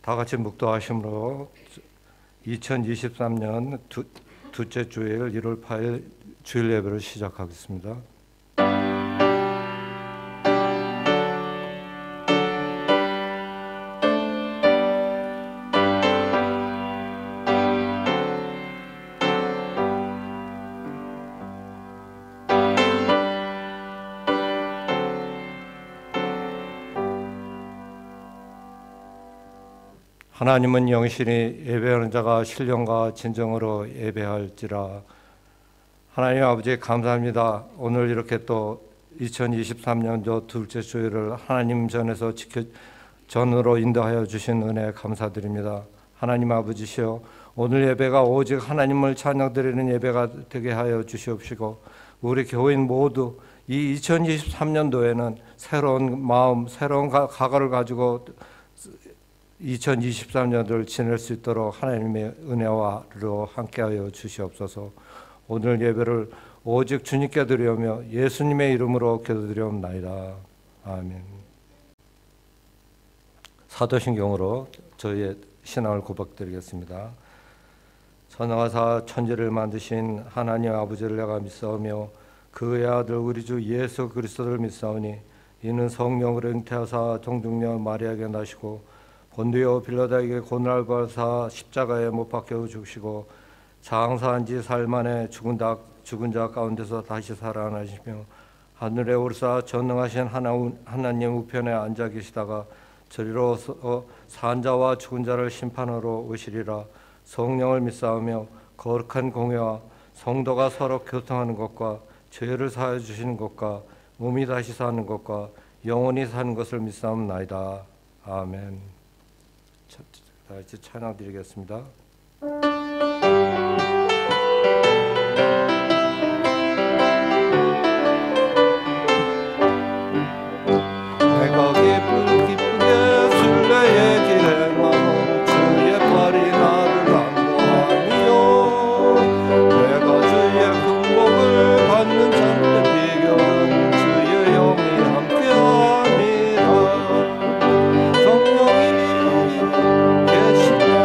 다 같이 묵도하심으로 2023년 둘째 주일 1월 8일 주일 예배를 시작하겠습니다. 하나님은 영신이 예배하는 자가 신령과 진정으로 예배할지라. 하나님 아버지 감사합니다. 오늘 이렇게 또 2023년도 둘째 주일을 하나님 전으로 인도하여 주신 은혜 감사드립니다. 하나님 아버지시여, 오늘 예배가 오직 하나님을 찬양드리는 예배가 되게 하여 주시옵시고, 우리 교인 모두 이 2023년도에는 새로운 마음, 새로운 각오를 가지고 2023년을 지낼 수 있도록 하나님의 은혜와로 함께하여 주시옵소서. 오늘 예배를 오직 주님께 드리오며 예수님의 이름으로 기도드리옵나이다. 아멘. 사도신경으로 저희의 신앙을 고백드리겠습니다. 전능하사 천지를 만드신 하나님 아버지를 내가 믿사오며 그의 아들 우리 주 예수 그리스도를 믿사오니 이는 성령으로 잉태하사 동중녀 마리아에게 나시고 본디오 빌라다에게 고난을 받으사 십자가에 못 박혀 죽으시고 장사한 지 사흘 만에 죽은 자 가운데서 다시 살아나시며 하늘에 오르사 전능하신 하나님 우편에 앉아 계시다가 저리로 산 자와 죽은 자를 심판하러 오시리라. 성령을 믿사오며 거룩한 공회와 성도가 서로 교통하는 것과 죄를 사하여 주시는 것과 몸이 다시 사는 것과 영원히 사는 것을 믿사옵나이다. 아멘. 다 같이 찬양 드리겠습니다. 내가 기쁘게 순례의 길에 나는 주의 팔이 나를 안보하니요. 내가 주의 행복을 받는 참된 비결은 주의 영이 함께함이라. 성령이 함께하니라.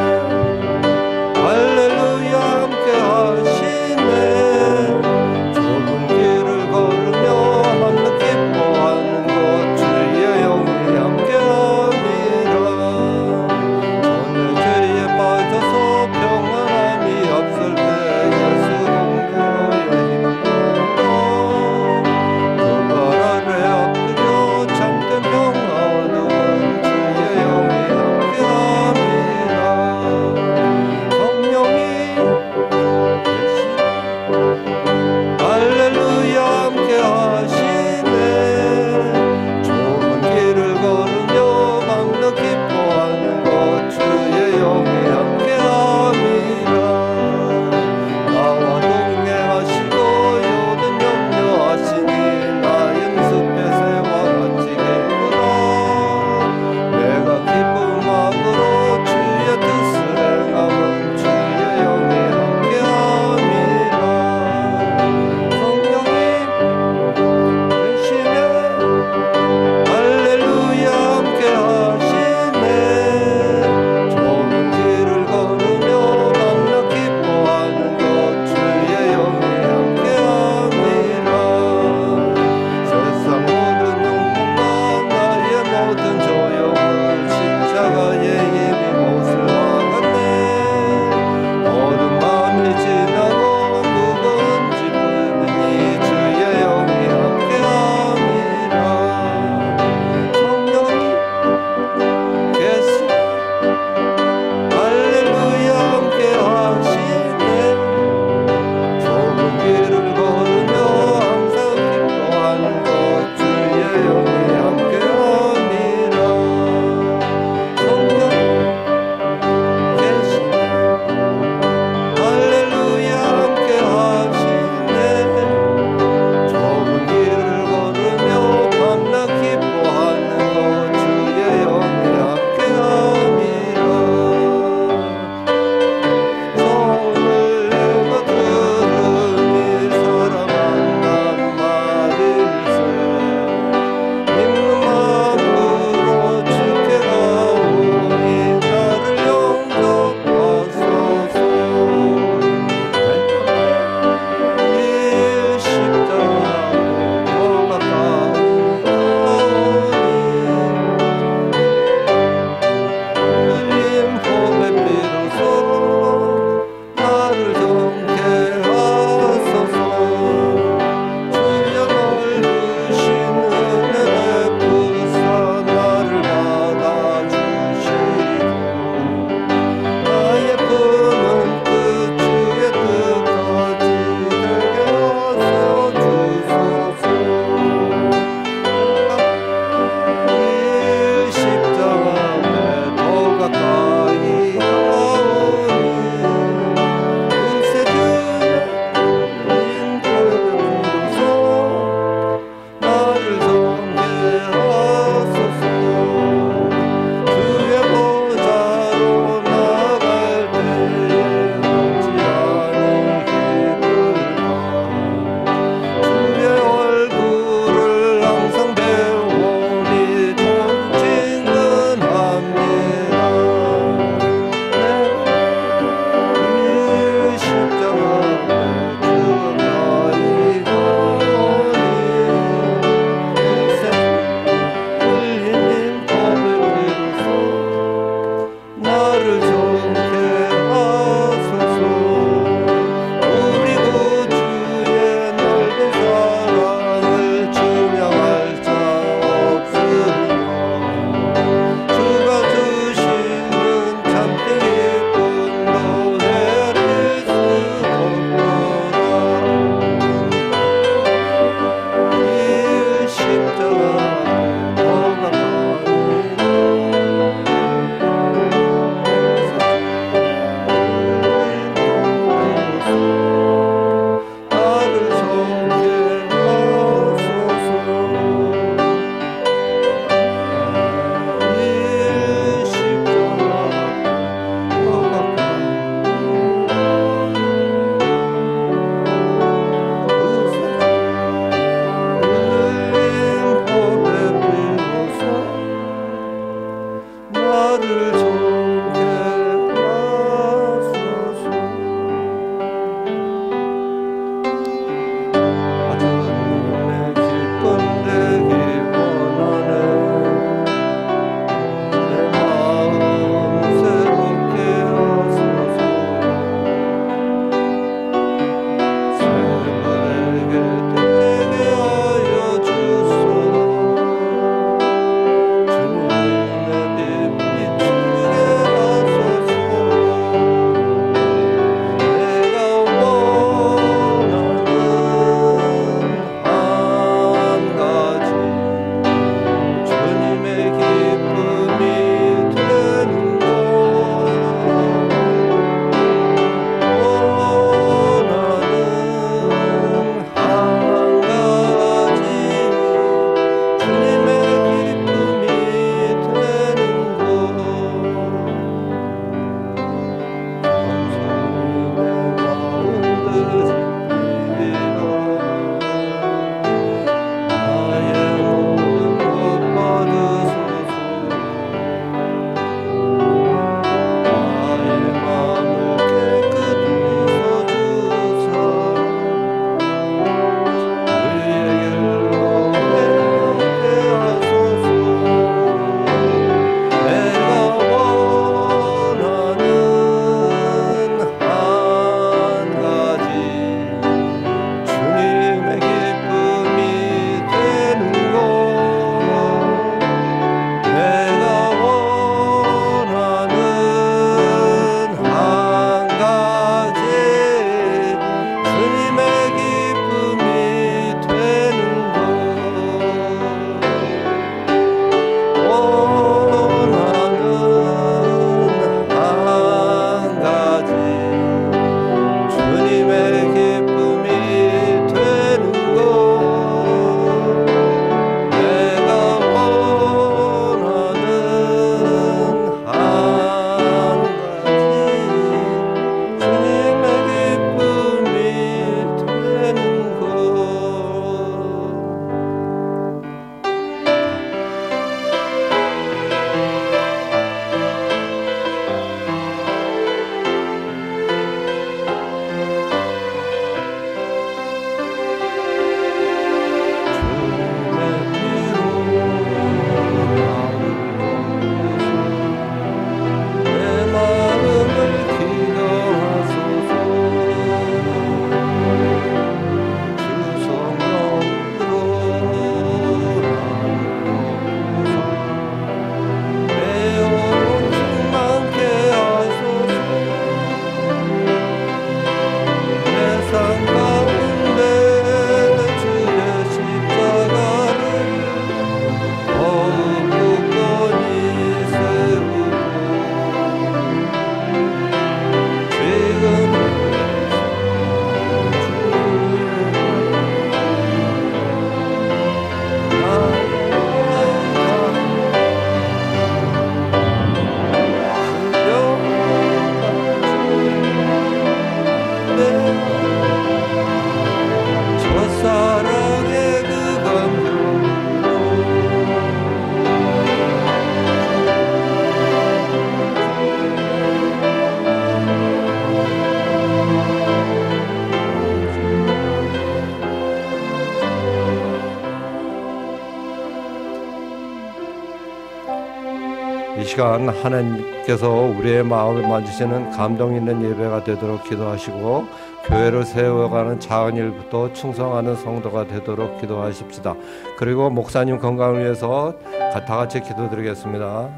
이 시간 하나님께서 우리의 마음을 만지시는 감동 있는 예배가 되도록 기도하시고 교회를 세워가는 작은 일부터 충성하는 성도가 되도록 기도하십시다. 그리고 목사님 건강을 위해서 다 같이 기도드리겠습니다.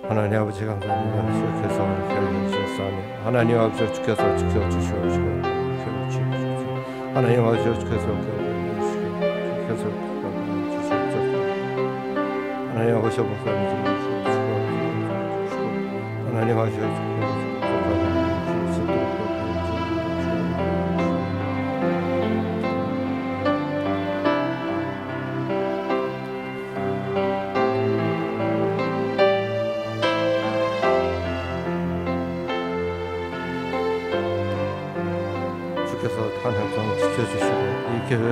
하나님 아버지 감사합니다. 주께서 해주셨사니 하나님 아버지 주께서 지켜주시옵시고 하나님 아버지 주께서 하나님 아버지 목사님 하나님 아버지 주께서 탄핵성 지켜주시고 이 교회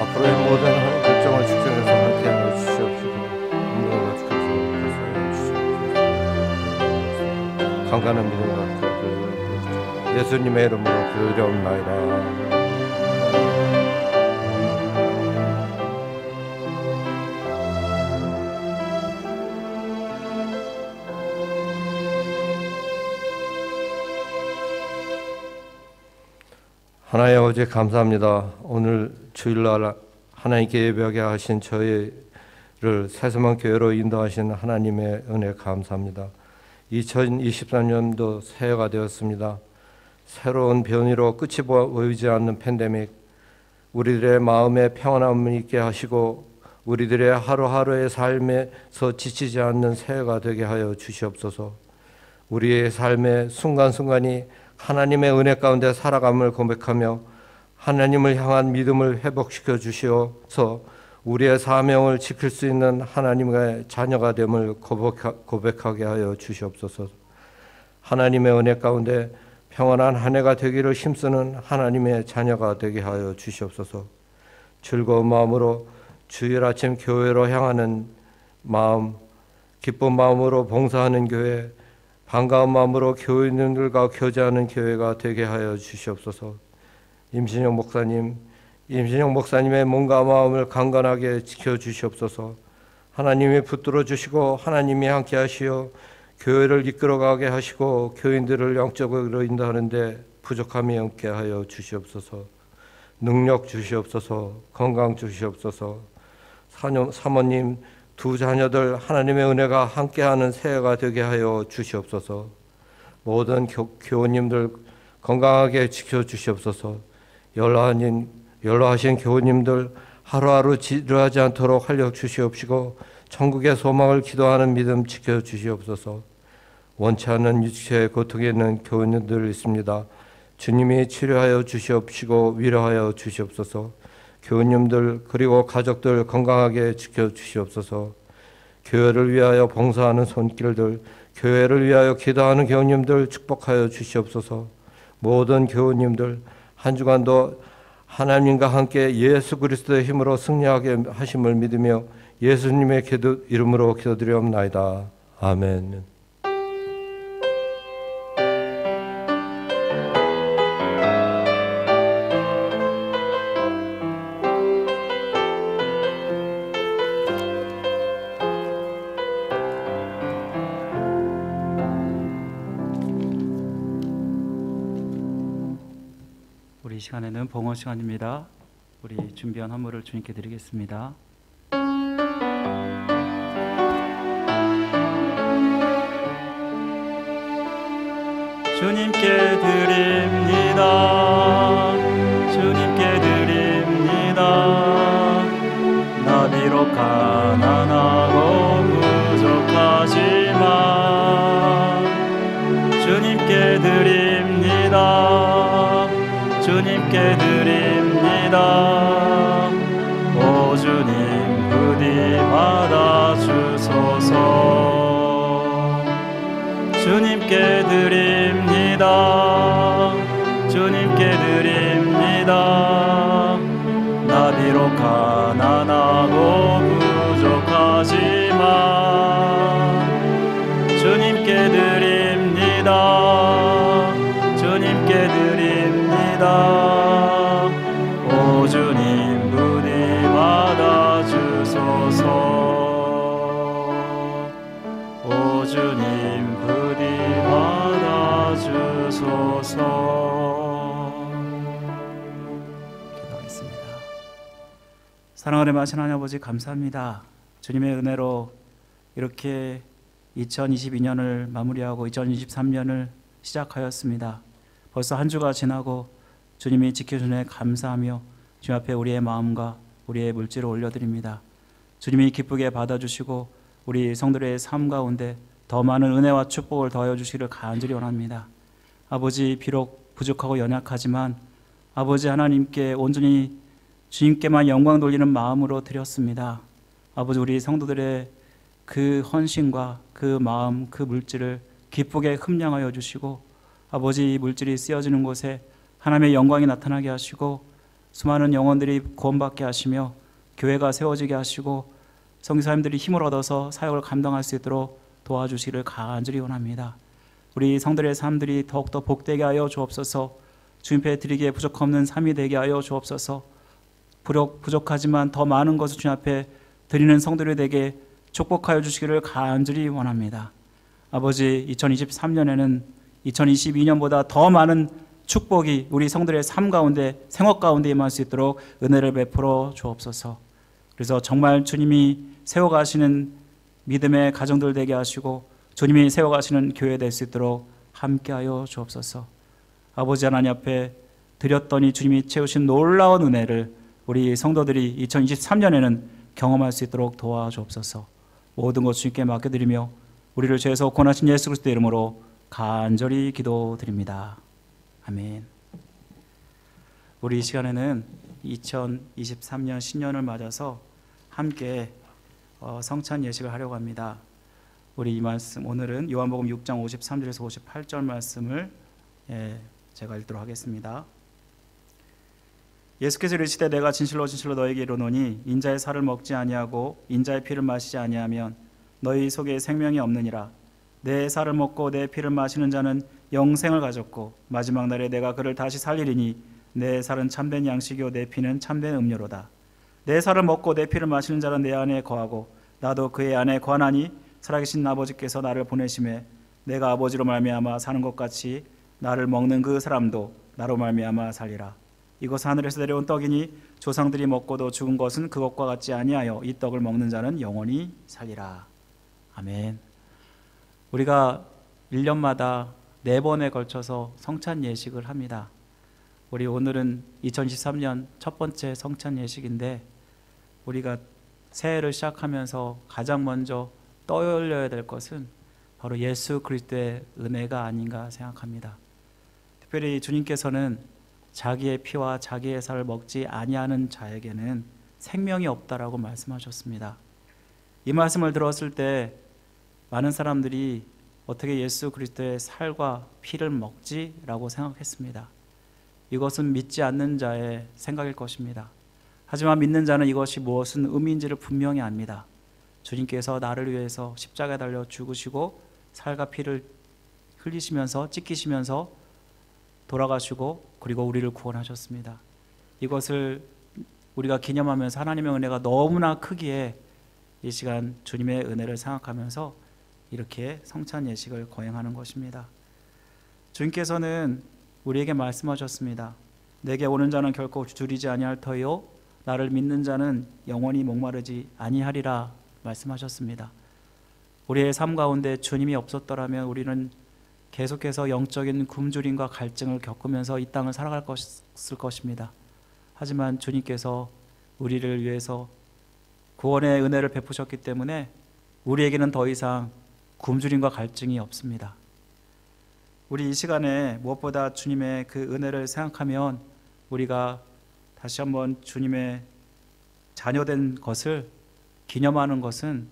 앞으로의 모든 결정을 집중해서 함께하여 주시옵시고 인도가 주께서 강간한 믿음과 예수님의 이름으로 기도드리옵나이다. 하나님 아버지 감사합니다. 오늘 주일날 하나님께 예배하게 하신 저희를 새소망 교회로 인도하신 하나님의 은혜 감사합니다. 2023년도 새해가 되었습니다. 새로운 변이로 끝이 보이지 않는 팬데믹, 우리들의 마음에 평안함을 있게 하시고 우리들의 하루하루의 삶에서 지치지 않는 새해가 되게 하여 주시옵소서. 우리의 삶의 순간순간이 하나님의 은혜 가운데 살아감을 고백하며 하나님을 향한 믿음을 회복시켜 주시어서 우리의 사명을 지킬 수 있는 하나님의 자녀가 됨을 고백하게 하여 주시옵소서. 하나님의 은혜 가운데 평안한 한 해가 되기를 힘쓰는 하나님의 자녀가 되게 하여 주시옵소서. 즐거운 마음으로 주일 아침 교회로 향하는 마음, 기쁜 마음으로 봉사하는 교회, 반가운 마음으로 교인들과 교제하는 교회가 되게 하여 주시옵소서. 임신영 목사님의 몸과 마음을 강건하게 지켜주시옵소서. 하나님이 붙들어 주시고 하나님이 함께 하시어 교회를 이끌어가게 하시고 교인들을 영적으로 인도하는데 부족함이 없게 하여 주시옵소서. 능력 주시옵소서. 건강 주시옵소서. 사모님 두 자녀들 하나님의 은혜가 함께하는 새해가 되게 하여 주시옵소서. 모든 교우님들 건강하게 지켜주시옵소서. 연로하신 교우님들 하루하루 지루하지 않도록 활력 주시옵시고 천국의 소망을 기도하는 믿음 지켜주시옵소서. 원치 않는 육체의 고통에 있는 교우님들 있습니다. 주님이 치료하여 주시옵시고 위로하여 주시옵소서. 교우님들 그리고 가족들 건강하게 지켜주시옵소서. 교회를 위하여 봉사하는 손길들, 교회를 위하여 기도하는 교우님들 축복하여 주시옵소서. 모든 교우님들 한 주간도 하나님과 함께 예수 그리스도의 힘으로 승리하게 하심을 믿으며 예수님의 이름으로 기도드리옵나이다. 아멘. 우리 이 시간에는 봉헌 시간입니다. 우리 준비한 헌물을 주님께 드리겠습니다. 주님께 드립니다. 주님께 드립니다. 나 비록 가난하고 부족하지만 주님께 드립니다. 주님께 드립니다. 오 주님 부디 받아주소서. 주님께 드립니다. 주님께 드립니다. 나 비록 가난하고 부족하지만 주님께 드립니다. 주님께 드립니다. 오 주님 부디 받아주소서. 주님 부디 받아주소서. 기도하겠습니다. 사랑하는 마신 하나님 아버지, 감사합니다. 주님의 은혜로 이렇게 2022년을 마무리하고 2023년을 시작하였습니다. 벌써 한 주가 지나고 주님이 지켜주시네 감사하며 주님 앞에 우리의 마음과 우리의 물질을 올려드립니다. 주님이 기쁘게 받아주시고 우리 성도들의 삶 가운데 더 많은 은혜와 축복을 더하여 주시기를 간절히 원합니다. 아버지, 비록 부족하고 연약하지만 아버지 하나님께 온전히 주님께만 영광 돌리는 마음으로 드렸습니다. 아버지, 우리 성도들의 그 헌신과 그 마음, 그 물질을 기쁘게 흠량하여 주시고 아버지, 이 물질이 쓰여지는 곳에 하나님의 영광이 나타나게 하시고 수많은 영혼들이 구원받게 하시며 교회가 세워지게 하시고 선교사님들이 힘을 얻어서 사역을 감당할 수 있도록 도와주시기를 간절히 원합니다. 우리 성도들의 삶들이 더욱더 복되게 하여 주옵소서. 주님께 드리기에 부족없는 삶이 되게 하여 주옵소서. 부족하지만 더 많은 것을 주님 앞에 드리는 성도들에게 축복하여 주시기를 간절히 원합니다. 아버지, 2023년에는 2022년보다 더 많은 축복이 우리 성도들의 삶 가운데, 생활 가운데 임할 수 있도록 은혜를 베풀어 주옵소서. 그래서 정말 주님이 세워가시는 믿음의 가정들 되게 하시고 주님이 세워가시는 교회 될 수 있도록 함께하여 주옵소서. 아버지 하나님 앞에 드렸더니 주님이 채우신 놀라운 은혜를 우리 성도들이 2023년에는 경험할 수 있도록 도와주옵소서. 모든 것 주님께 맡겨드리며 우리를 죄에서 구원하신 예수 그리스도의 이름으로 간절히 기도드립니다. 아멘. 우리 이 시간에는 2023년 신년을 맞아서 함께 성찬 예식을 하려고 합니다. 우리 이 말씀, 오늘은 요한복음 6장 53절에서 58절 말씀을 제가 읽도록 하겠습니다. 예수께서 이르시되 내가 진실로 진실로 너에게 이르노니 인자의 살을 먹지 아니하고 인자의 피를 마시지 아니하면 너희 속에 생명이 없느니라. 내 살을 먹고 내 피를 마시는 자는 영생을 가졌고 마지막 날에 내가 그를 다시 살리리니 내 살은 참된 양식이요 내 피는 참된 음료로다. 내 살을 먹고 내 피를 마시는 자는 내 안에 거하고 나도 그의 안에 거하나니 살아계신 아버지께서 나를 보내심에 내가 아버지로 말미암아 사는 것 같이 나를 먹는 그 사람도 나로 말미암아 살리라. 이것 하늘에서 내려온 떡이니 조상들이 먹고도 죽은 것은 그것과 같지 아니하여 이 떡을 먹는 자는 영원히 살리라. 아멘. 우리가 1년마다 4번에 걸쳐서 성찬 예식을 합니다. 우리 오늘은 2023년 첫 번째 성찬 예식인데 우리가 새해를 시작하면서 가장 먼저 떠올려야 될 것은 바로 예수 그리스도의 은혜가 아닌가 생각합니다. 특별히 주님께서는 자기의 피와 자기의 살을 먹지 아니하는 자에게는 생명이 없다라고 말씀하셨습니다. 이 말씀을 들었을 때 많은 사람들이 어떻게 예수 그리스도의 살과 피를 먹지라고 생각했습니다. 이것은 믿지 않는 자의 생각일 것입니다. 하지만 믿는 자는 이것이 무엇은 의미인지를 분명히 압니다. 주님께서 나를 위해서 십자가에 달려 죽으시고 살과 피를 흘리시면서 찢기시면서 돌아가시고 그리고 우리를 구원하셨습니다. 이것을 우리가 기념하면서 하나님의 은혜가 너무나 크기에 이 시간 주님의 은혜를 생각하면서 이렇게 성찬 예식을 거행하는 것입니다. 주님께서는 우리에게 말씀하셨습니다. 내게 오는 자는 결코 줄이지 아니할 터이요 나를 믿는 자는 영원히 목마르지 아니하리라 말씀하셨습니다. 우리의 삶 가운데 주님이 없었더라면 우리는 계속해서 영적인 굶주림과 갈증을 겪으면서 이 땅을 살아갈 것입니다. 하지만 주님께서 우리를 위해서 구원의 은혜를 베푸셨기 때문에 우리에게는 더 이상 굶주림과 갈증이 없습니다. 우리 이 시간에 무엇보다 주님의 그 은혜를 생각하면 우리가 다시 한번 주님의 자녀된 것을 기념하는 것은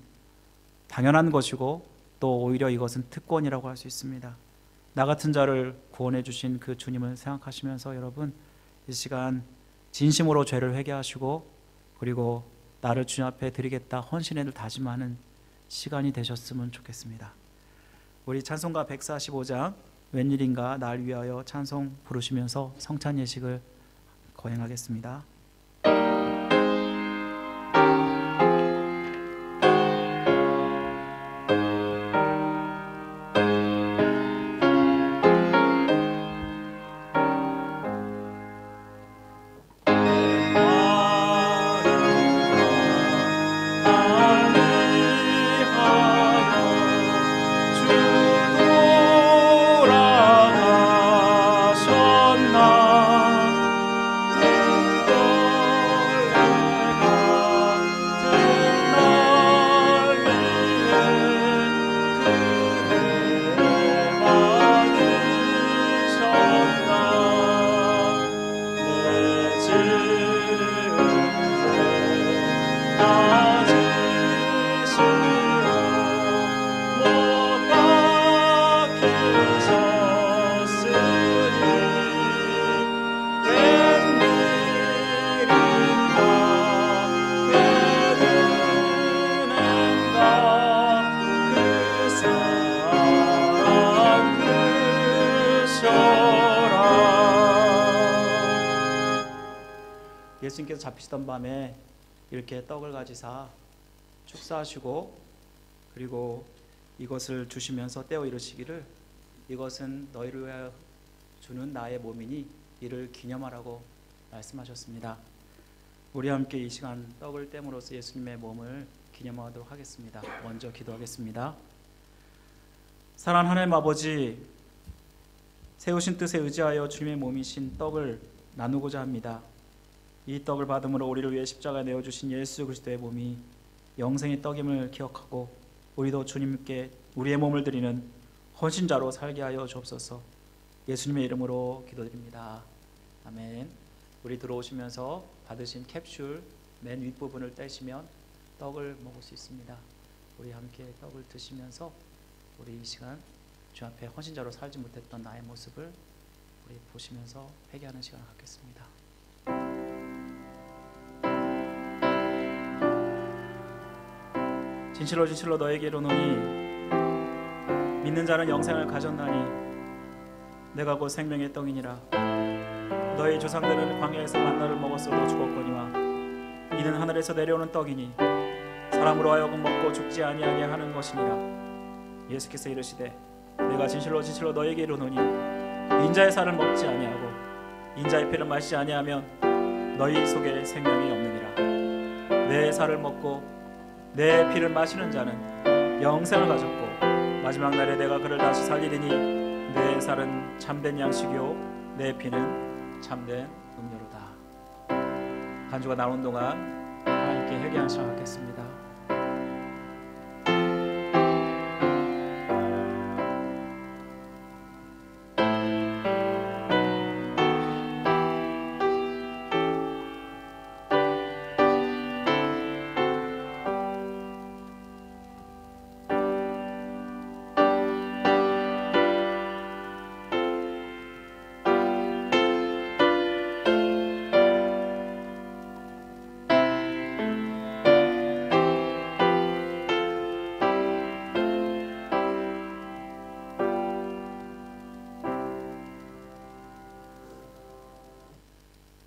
당연한 것이고 또 오히려 이것은 특권이라고 할 수 있습니다. 나 같은 자를 구원해 주신 그 주님을 생각하시면서 여러분 이 시간 진심으로 죄를 회개하시고 그리고 나를 주님 앞에 드리겠다 헌신을 다짐하는 시간이 되셨으면 좋겠습니다. 우리 찬송가 145장 웬일인가 날 위하여 찬송 부르시면서 성찬 예식을 거행하겠습니다. 예수님께서 잡히시던 밤에 이렇게 떡을 가지사 축사하시고 그리고 이것을 주시면서 떼어 이르시기를 이것은 너희를 위하여 주는 나의 몸이니 이를 기념하라고 말씀하셨습니다. 우리 함께 이 시간 떡을 땜으로써 예수님의 몸을 기념하도록 하겠습니다. 먼저 기도하겠습니다. 사랑하는 하나님 아버지, 세우신 뜻에 의지하여 주님의 몸이신 떡을 나누고자 합니다. 이 떡을 받음으로 우리를 위해 십자가에 내어주신 예수 그리스도의 몸이 영생의 떡임을 기억하고 우리도 주님께 우리의 몸을 드리는 헌신자로 살게 하여 주옵소서. 예수님의 이름으로 기도드립니다. 아멘. 우리 들어오시면서 받으신 캡슐 맨 윗부분을 떼시면 떡을 먹을 수 있습니다. 우리 함께 떡을 드시면서 우리 이 시간 주 앞에 헌신자로 살지 못했던 나의 모습을 우리 보시면서 회개하는 시간을 갖겠습니다. 진실로 진실로 너에게 이르노니 믿는 자는 영생을 가졌나니 내가 곧 생명의 떡이니라. 너희 조상들은 광야에서 만나를 먹었어도 죽었거니와 이는 하늘에서 내려오는 떡이니 사람으로 하여금 먹고 죽지 아니하게 하는 것이니라. 예수께서 이르시되 내가 진실로 진실로 너에게 이르노니 인자의 살을 먹지 아니하고 인자의 피를 마시지 아니하면 너희 속에 생명이 없느니라. 내 살을 먹고 내 피를 마시는 자는 영생을 가졌고 마지막 날에 내가 그를 다시 살리리니 내 살은 참된 양식이요 내 피는 참된 음료로다. 한 주가 나오는 동안 함께 회개하는 시간 갖겠습니다.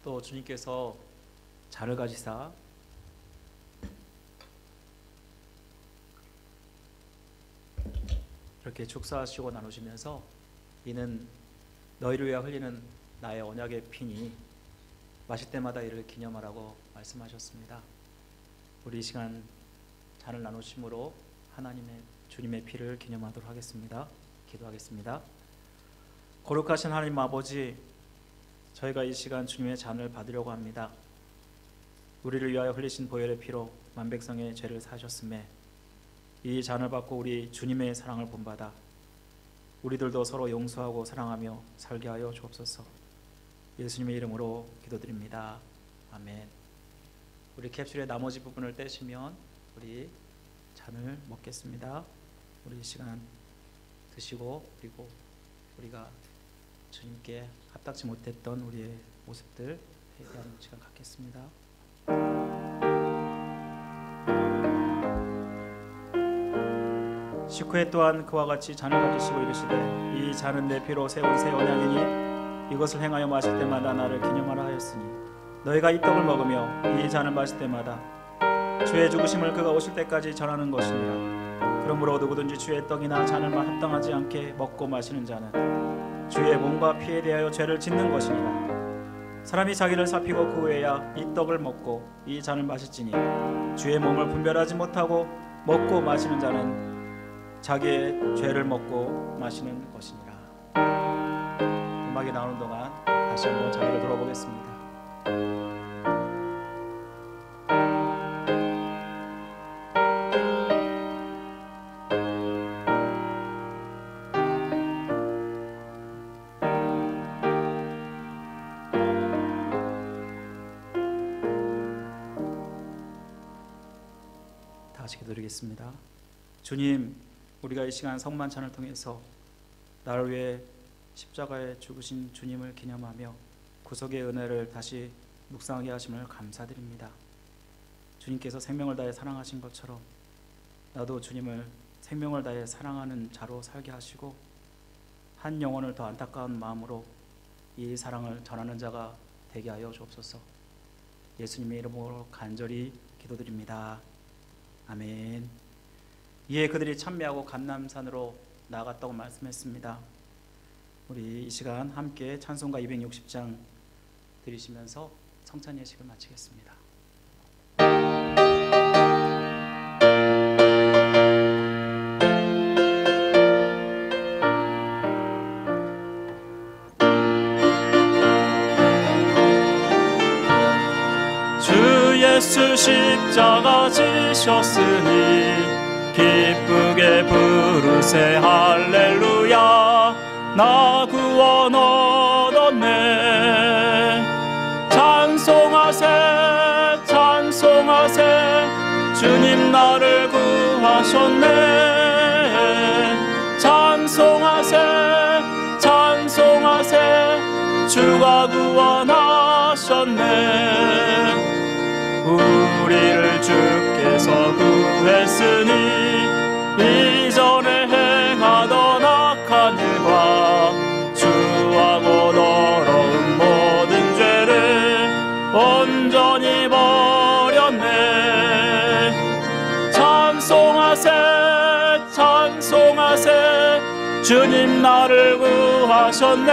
또 주님께서 잔을 가지사 이렇게 축사하시고 나누시면서 이는 너희를 위하여 흘리는 나의 언약의 피니 마실 때마다 이를 기념하라고 말씀하셨습니다. 우리 이 시간 잔을 나누심으로 하나님의 주님의 피를 기념하도록 하겠습니다. 기도하겠습니다. 거룩하신 하나님 아버지, 저희가 이 시간 주님의 잔을 받으려고 합니다. 우리를 위하여 흘리신 보혈의 피로 만백성의 죄를 사하셨음에 이 잔을 받고 우리 주님의 사랑을 본받아 우리들도 서로 용서하고 사랑하며 살게 하여 주옵소서. 예수님의 이름으로 기도드립니다. 아멘. 우리 캡슐의 나머지 부분을 떼시면 우리 잔을 먹겠습니다. 우리 이 시간 드시고 그리고 우리가 주님께 합당치 못했던 우리의 모습들 회개하는 시간 갖겠습니다. 식후에 또한 그와 같이 잔을 가지시고 이르시되 이 잔은 내 피로 세운 새 언약이니 이것을 행하여 마실 때마다 나를 기념하라 하였으니 너희가 이 떡을 먹으며 이 잔을 마실 때마다 주의 죽으심을 그가 오실 때까지 전하는 것이니라. 그러므로 누구든지 주의 떡이나 잔을 합당하지 않게 먹고 마시는 자는 주의 몸과 피에 대하여 죄를 짓는 것이니라. 사람이 자기를 살피고 그 후에야 이 떡을 먹고 이 잔을 마실지니 주의 몸을 분별하지 못하고 먹고 마시는 자는 자기의 죄를 먹고 마시는 것이니라. 음악이 나오는 동안 다시 한번 자기를 돌아보겠습니다. 다시 기도드리겠습니다. 주님, 우리가 이 시간 성만찬을 통해서 나를 위해 십자가에 죽으신 주님을 기념하며 구속의 은혜를 다시 묵상하게 하심을 감사드립니다. 주님께서 생명을 다해 사랑하신 것처럼 나도 주님을 생명을 다해 사랑하는 자로 살게 하시고 한 영혼을 더 안타까운 마음으로 이 사랑을 전하는 자가 되게 하여 주옵소서. 예수님의 이름으로 간절히 기도드립니다. 아멘. 이에 그들이 찬미하고 감람산으로 나아갔다고 말씀했습니다. 우리 이 시간 함께 찬송가 260장 드리시면서 성찬 예식을 마치겠습니다. 예수 십자가 지셨으니 기쁘게 부르세 할렐루야 나 구원 얻었네. 찬송하세 찬송하세 주님 나를 구하셨네. 찬송하세 찬송하세 주가 구원하셨네. 우리를 주께서 구했으니 이전에 행하던 악한 일과 주하고 더러운 모든 죄를 온전히 버렸네. 찬송하세 찬송하세 주님 나를 구하셨네.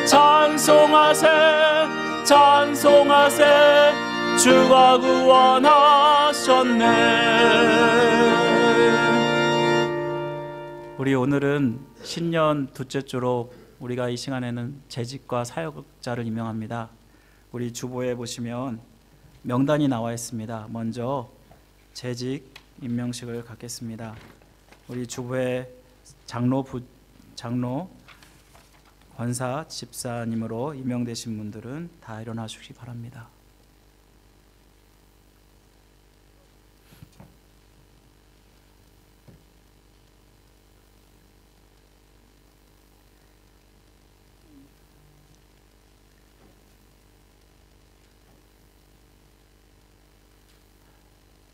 찬송하세 찬송하세 주가 구원하셨네. 우리 오늘은 신년 둘째 주로 우리가 이 시간에는 재직과 사역자를 임명합니다. 우리 주보에 보시면 명단이 나와 있습니다. 먼저 재직 임명식을 갖겠습니다. 우리 주보에 장로, 권사, 집사님으로 임명되신 분들은 다 일어나 주시기 바랍니다.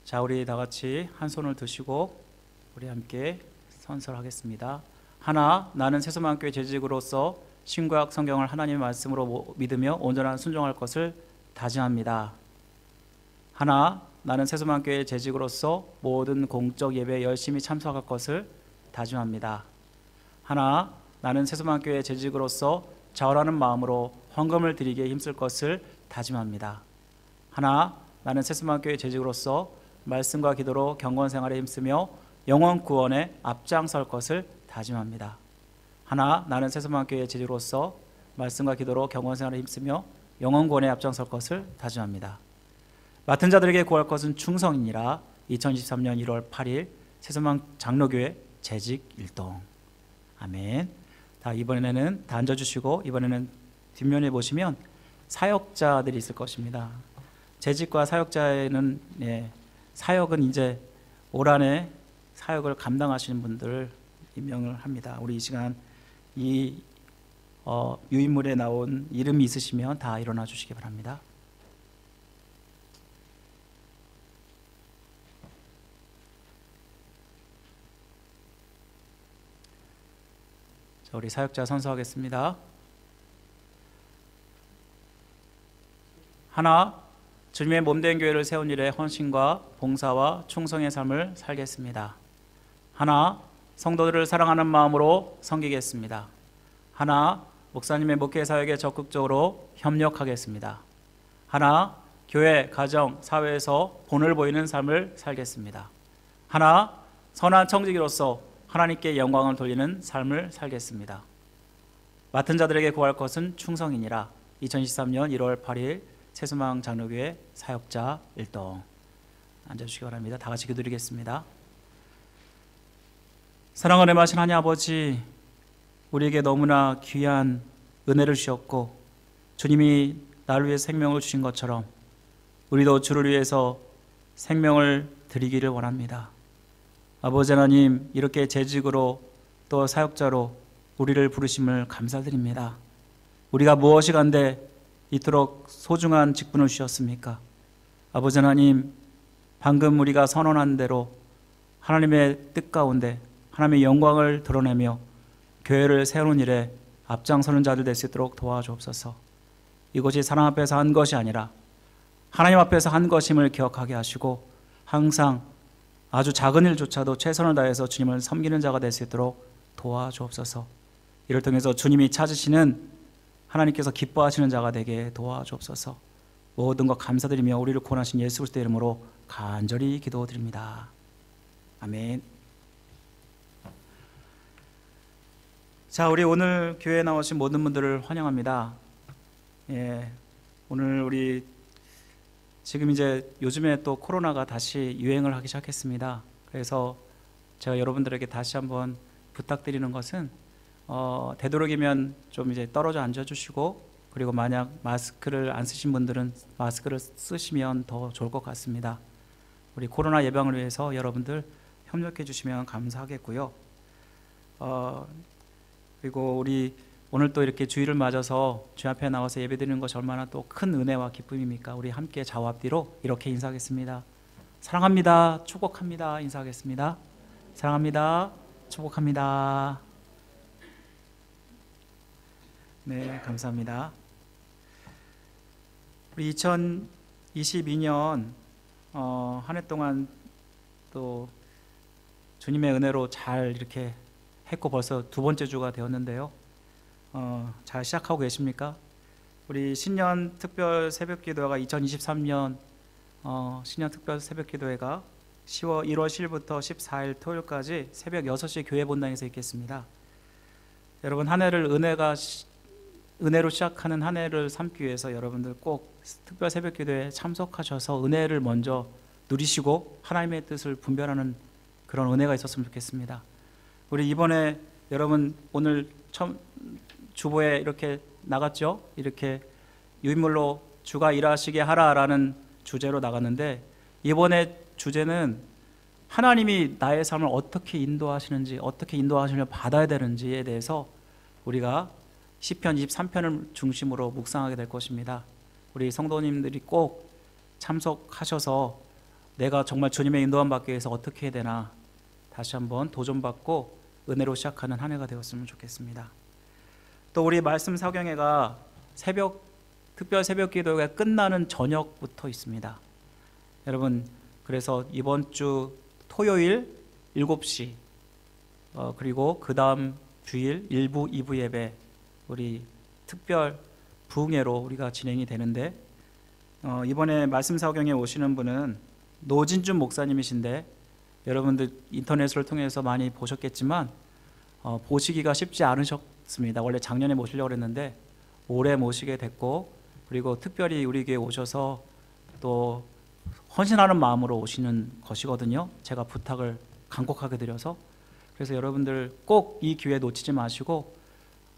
자, 우리 다 같이 한 손을 드시고 우리 함께 선설하겠습니다. 하나, 나는 세소만교회 재직으로서 신구약 성경을 하나님의 말씀으로 믿으며 온전한 순종할 것을 다짐합니다. 하나, 나는 세소만교회 재직으로서 모든 공적 예배에 열심히 참석할 것을 다짐합니다. 하나, 나는 세소만교회 재직으로서 자원하는 마음으로 헌금을 드리기에 힘쓸 것을 다짐합니다. 하나, 나는 세소만교회 재직으로서 말씀과 기도로 경건 생활에 힘쓰며 영혼 구원에 앞장설 것을 다짐합니다. 하나, 나는 세소만교회 재직으로서 말씀과 기도로 경건 생활에 힘쓰며 영혼 구원에 앞장설 것을 다짐합니다. 맡은 자들에게 구할 것은 충성이니라. 2023년 1월 8일 세소만 장로교회 재직 일동. 아멘. 이번에는 다 앉아주시고 이번에는 뒷면에 보시면 사역자들이 있을 것입니다. 재직과 사역자에는 사역은 이제 올 한해 사역을 감당하시는 분들 임명을 합니다. 우리 이 시간 이 유인물에 나온 이름이 있으시면 다 일어나 주시기 바랍니다. 자, 우리 사역자 선서하겠습니다. 하나, 주님의 몸된 교회를 세운 일에 헌신과 봉사와 충성의 삶을 살겠습니다. 하나, 성도들을 사랑하는 마음으로 섬기겠습니다. 하나, 목사님의 목회 사역에 적극적으로 협력하겠습니다. 하나, 교회, 가정, 사회에서 본을 보이는 삶을 살겠습니다. 하나, 선한 청지기로서 하나님께 영광을 돌리는 삶을 살겠습니다. 맡은 자들에게 구할 것은 충성이니라. 2023년 1월 8일 세소망 장로교회 사역자 일동. 앉아주시기 바랍니다. 다 같이 기도드리겠습니다. 사랑하는 마신 하나님 아버지, 우리에게 너무나 귀한 은혜를 주셨고 주님이 나를 위해 생명을 주신 것처럼 우리도 주를 위해서 생명을 드리기를 원합니다. 아버지 하나님, 이렇게 재직으로 또 사역자로 우리를 부르심을 감사드립니다. 우리가 무엇이 간데 이토록 소중한 직분을 주셨습니까? 아버지 하나님, 방금 우리가 선언한 대로 하나님의 뜻 가운데 하나님의 영광을 드러내며 교회를 세우는 일에 앞장서는 자들 될 수 있도록 도와주옵소서. 이것이 사람 앞에서 한 것이 아니라 하나님 앞에서 한 것임을 기억하게 하시고 항상 아주 작은 일조차도 최선을 다해서 주님을 섬기는 자가 될 수 있도록 도와주옵소서. 이를 통해서 주님이 찾으시는 하나님께서 기뻐하시는 자가 되게 도와주옵소서. 모든 것 감사드리며 우리를 구원하신 예수 그리스도의 이름으로 간절히 기도드립니다. 아멘. 자, 우리 오늘 교회에 나오신 모든 분들을 환영합니다. 오늘 우리 지금 이제 요즘에 또 코로나가 다시 유행을 하기 시작했습니다. 그래서 제가 여러분들에게 다시 한번 부탁드리는 것은 되도록이면 좀 이제 떨어져 앉아주시고, 그리고 만약 마스크를 안 쓰신 분들은 마스크를 쓰시면 더 좋을 것 같습니다. 우리 코로나 예방을 위해서 여러분들 협력해 주시면 감사하겠고요. 그리고 우리 오늘 또 이렇게 주일을 맞아서 주 앞에 나와서 예배드리는 것이 얼마나 또 큰 은혜와 기쁨입니까? 우리 함께 좌우 앞뒤로 이렇게 인사하겠습니다. 사랑합니다. 축복합니다. 인사하겠습니다. 사랑합니다. 축복합니다. 네, 감사합니다. 우리 2022년 한 해 동안 또 주님의 은혜로 잘 이렇게 했고 벌써 두 번째 주가 되었는데요. 잘 시작하고 계십니까? 우리 신년 특별 새벽 기도회가 2023년 신년 특별 새벽 기도회가 1월 10일부터 14일 토요일까지 새벽 6시 교회 본당에서 있겠습니다. 여러분, 한 해를 은혜로 시작하는 한 해를 삼기 위해서 여러분들 꼭 특별 새벽 기도회에 참석하셔서 은혜를 먼저 누리시고 하나님의 뜻을 분별하는 그런 은혜가 있었으면 좋겠습니다. 우리 이번에 여러분 오늘 처음 주보에 이렇게 나갔죠? 이렇게 유인물로 주가 일하시게 하라라는 주제로 나갔는데, 이번에 주제는 하나님이 나의 삶을 어떻게 인도하시는지, 어떻게 인도하시려 받아야 되는지에 대해서 우리가 시편 23편을 중심으로 묵상하게 될 것입니다. 우리 성도님들이 꼭 참석하셔서 내가 정말 주님의 인도함 받기 위해서 어떻게 해야 되나 다시 한번 도전받고 은혜로 시작하는 한 해가 되었으면 좋겠습니다. 또 우리 말씀 사경회가 특별 새벽 기도가 끝나는 저녁부터 있습니다. 여러분, 그래서 이번 주 토요일 7시 그리고 그 다음 주일 1부, 2부 예배 우리 특별 부흥회로 우리가 진행이 되는데, 이번에 말씀 사경에 오시는 분은 노진준 목사님이신데, 여러분들 인터넷을 통해서 많이 보셨겠지만 보시기가 쉽지 않으셨습니다. 원래 작년에 모시려고 했는데 올해 모시게 됐고, 그리고 특별히 우리 교회에 오셔서 또 헌신하는 마음으로 오시는 것이거든요. 제가 부탁을 간곡하게 드려서. 그래서 여러분들 꼭 이 기회 놓치지 마시고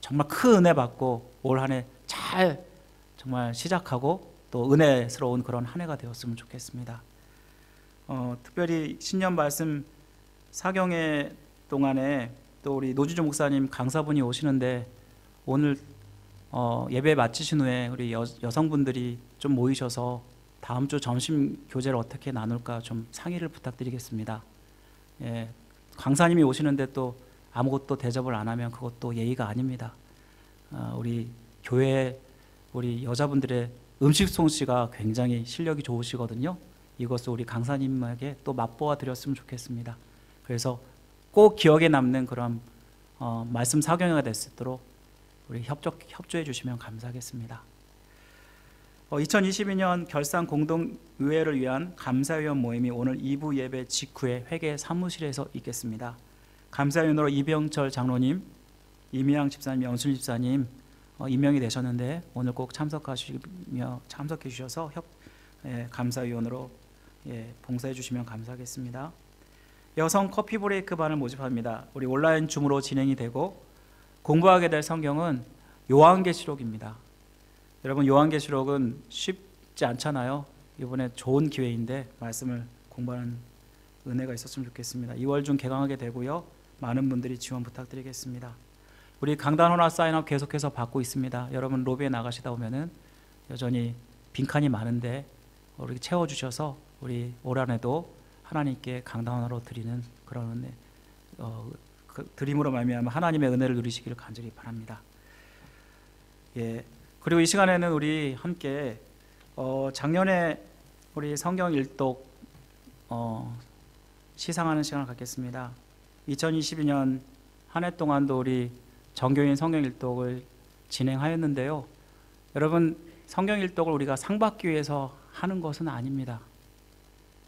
정말 큰 은혜 받고 올 한 해 잘 정말 시작하고 또 은혜스러운 그런 한 해가 되었으면 좋겠습니다. 특별히 신년 말씀 사경회 동안에 또 우리 노주주 목사님 강사분이 오시는데, 오늘 예배 마치신 후에 우리 여성분들이 좀 모이셔서 다음 주 점심 교제를 어떻게 나눌까 좀 상의를 부탁드리겠습니다. 예, 강사님이 오시는데 또 아무것도 대접을 안 하면 그것도 예의가 아닙니다. 우리 교회 우리 여자분들의 음식 솜씨가 굉장히 실력이 좋으시거든요. 이것을 우리 강사님에게 또 맛보아 드렸으면 좋겠습니다. 그래서 꼭 기억에 남는 그런 말씀 사경회가 될 수 있도록 우리 협조해 주시면 감사하겠습니다. 2022년 결산 공동의회를 위한 감사위원 모임이 오늘 2부 예배 직후에 회계 사무실에서 있겠습니다. 감사위원으로 이병철 장로님, 이미양 집사님, 영순 집사님 임명이 되셨는데 오늘 꼭 참석해 주셔서 감사위원으로 봉사해 주시면 감사하겠습니다. 여성 커피 브레이크 반을 모집합니다. 우리 온라인 줌으로 진행이 되고 공부하게 될 성경은 요한계시록입니다. 여러분, 요한계시록은 쉽지 않잖아요. 이번에 좋은 기회인데 말씀을 공부하는 은혜가 있었으면 좋겠습니다. 2월 중 개강하게 되고요. 많은 분들이 지원 부탁드리겠습니다. 우리 강단 혼합 사인업 계속해서 받고 있습니다. 여러분 로비에 나가시다 보면은 여전히 빈칸이 많은데 우리 채워주셔서 우리 올 한해도 하나님께 강단 혼합으로 드리는 그런 은혜, 드림으로 말미암아 하나님의 은혜를 누리시기를 간절히 바랍니다. 그리고 이 시간에는 우리 함께 작년에 우리 성경 일독 시상하는 시간을 갖겠습니다. 2022년 한 해 동안도 우리 정교인 성경 일독을 진행하였는데요. 여러분, 성경 일독을 우리가 상 받기 위해서 하는 것은 아닙니다.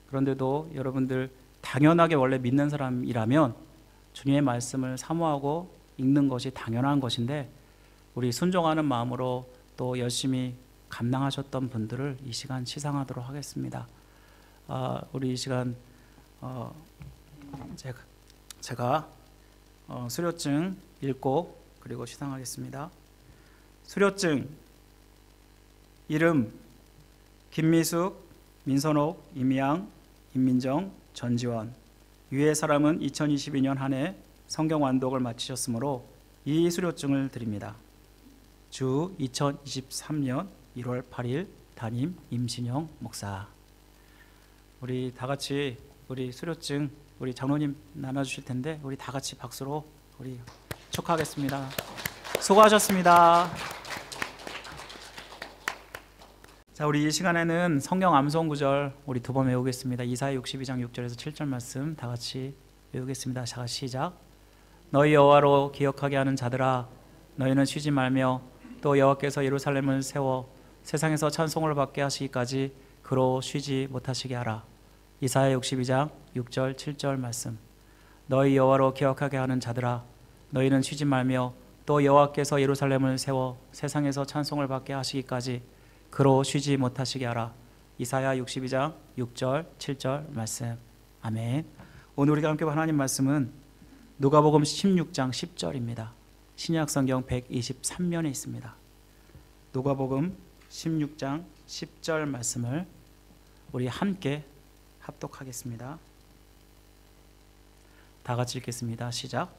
그런데도 여러분들 당연하게 원래 믿는 사람이라면 주님의 말씀을 사모하고 읽는 것이 당연한 것인데, 우리 순종하는 마음으로 또 열심히 감당하셨던 분들을 이 시간 시상하도록 하겠습니다. 우리 이 시간 제가 수료증 읽고 그리고 시상하겠습니다. 수료증 이름 김미숙, 민선옥, 임양, 임민정, 전지원. 위의 사람은 2022년 한 해 성경 완독을 마치셨으므로 이 수료증을 드립니다. 주 2023년 1월 8일 담임 임신영 목사. 우리 다 같이 우리 수료증 우리 장로님 나눠주실 텐데 우리 다 같이 박수로 우리 축하하겠습니다. 수고하셨습니다. 자, 우리 이 시간에는 성경 암송 구절 우리 두 번 외우겠습니다. 이사야 62장 6절에서 7절 말씀 다 같이 외우겠습니다. 자, 시작. 너희 여호와로 기억하게 하는 자들아, 너희는 쉬지 말며 또 여호와께서 예루살렘을 세워 세상에서 찬송을 받게 하시기까지 그로 쉬지 못하시게 하라. 이사야 62장 6절 7절 말씀. 너희 여호와로 기억하게 하는 자들아, 너희는 쉬지 말며 또 여호와께서 예루살렘을 세워 세상에서 찬송을 받게 하시기까지 그로 쉬지 못하시게 하라. 이사야 62장 6절 7절 말씀. 아멘. 오늘 우리가 함께 본 하나님 말씀은 누가복음 16장 10절입니다. 신약성경 123면에 있습니다. 누가복음 16장 10절 말씀을 우리 함께 합독하겠습니다. 다 같이 읽겠습니다. 시작.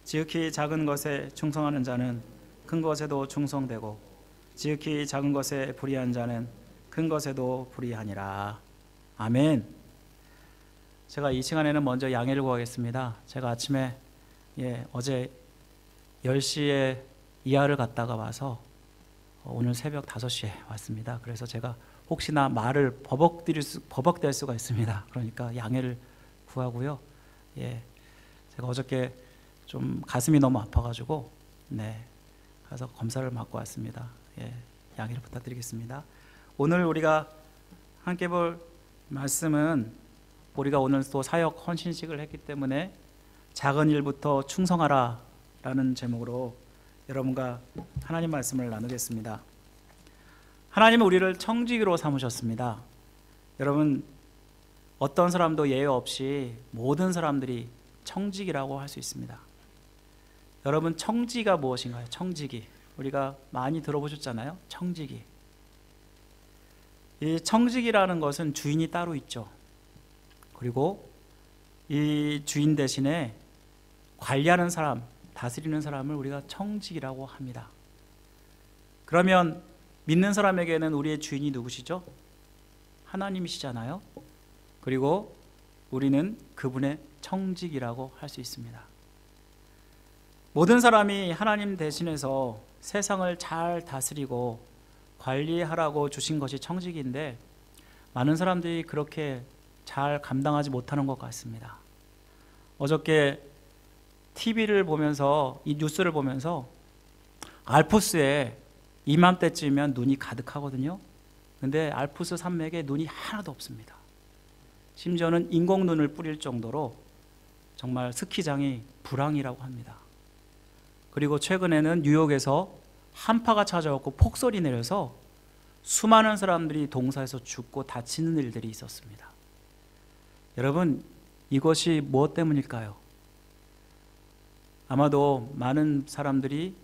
지극히 작은 것에 충성하는 자는 큰 것에도 충성되고 지극히 작은 것에 불의한 자는 큰 것에도 불의하니라. 아멘. 제가 이 시간에는 먼저 양해를 구하겠습니다. 제가 아침에 어제 10시에 이하를 갔다가 와서 오늘 새벽 5시에 왔습니다. 그래서 제가 혹시나 말을 버벅댈 수가 있습니다. 그러니까 양해를 구하고요. 제가 어저께 좀 가슴이 너무 아파가지고 가서 검사를 받고 왔습니다. 양해를 부탁드리겠습니다. 오늘 우리가 함께 볼 말씀은 우리가 오늘 또 사역 헌신식을 했기 때문에 작은 일부터 충성하라 라는 제목으로 여러분과 하나님 말씀을 나누겠습니다. 하나님은 우리를 청지기로 삼으셨습니다. 여러분, 어떤 사람도 예외 없이 모든 사람들이 청지기라고 할 수 있습니다. 여러분, 청지가 무엇인가요? 청지기. 우리가 많이 들어보셨잖아요. 청지기. 이 청지기라는 것은 주인이 따로 있죠. 그리고 이 주인 대신에 관리하는 사람, 다스리는 사람을 우리가 청지기라고 합니다. 그러면 믿는 사람에게는 우리의 주인이 누구시죠? 하나님이시잖아요. 그리고 우리는 그분의 청지기라고 할 수 있습니다. 모든 사람이 하나님 대신해서 세상을 잘 다스리고 관리하라고 주신 것이 청지기인데 많은 사람들이 그렇게 잘 감당하지 못하는 것 같습니다. 어저께 TV를 보면서 이 뉴스를 보면서 알프스에 이맘때쯤이면 눈이 가득하거든요. 근데 알프스 산맥에 눈이 하나도 없습니다. 심지어는 인공눈을 뿌릴 정도로 정말 스키장이 불황이라고 합니다. 그리고 최근에는 뉴욕에서 한파가 찾아왔고 폭설이 내려서 수많은 사람들이 동사에서 죽고 다치는 일들이 있었습니다. 여러분, 이것이 무엇 때문일까요? 아마도 많은 사람들이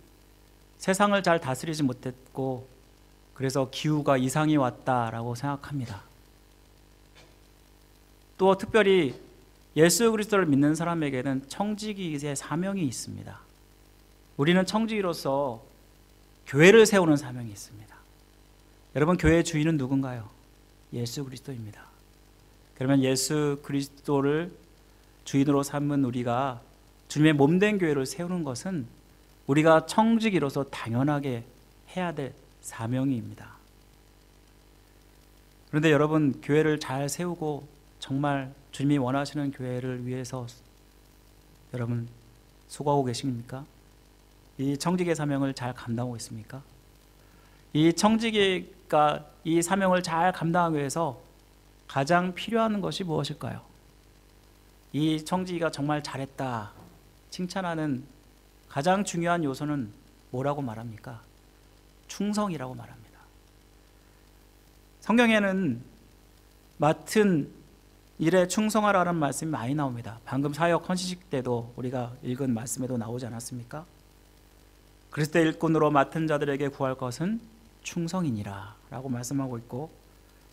세상을 잘 다스리지 못했고 그래서 기후가 이상이 왔다라고 생각합니다. 또 특별히 예수 그리스도를 믿는 사람에게는 청지기의 사명이 있습니다. 우리는 청지기로서 교회를 세우는 사명이 있습니다. 여러분, 교회의 주인은 누군가요? 예수 그리스도입니다. 그러면 예수 그리스도를 주인으로 삼은 우리가 주님의 몸된 교회를 세우는 것은 우리가 청지기로서 당연하게 해야 될 사명입니다. 그런데 여러분, 교회를 잘 세우고 정말 주님이 원하시는 교회를 위해서 여러분 수고하고 계십니까? 이 청지기의 사명을 잘 감당하고 있습니까? 이 청지기가 이 사명을 잘 감당하기 위해서 가장 필요한 것이 무엇일까요? 이 청지기가 정말 잘했다 칭찬하는 가장 중요한 요소는 뭐라고 말합니까? 충성이라고 말합니다. 성경에는 맡은 일에 충성하라는 말씀이 많이 나옵니다. 방금 사역 헌시식 때도 우리가 읽은 말씀에도 나오지 않았습니까? 그리스도의 일꾼으로 맡은 자들에게 구할 것은 충성이니라 라고 말씀하고 있고,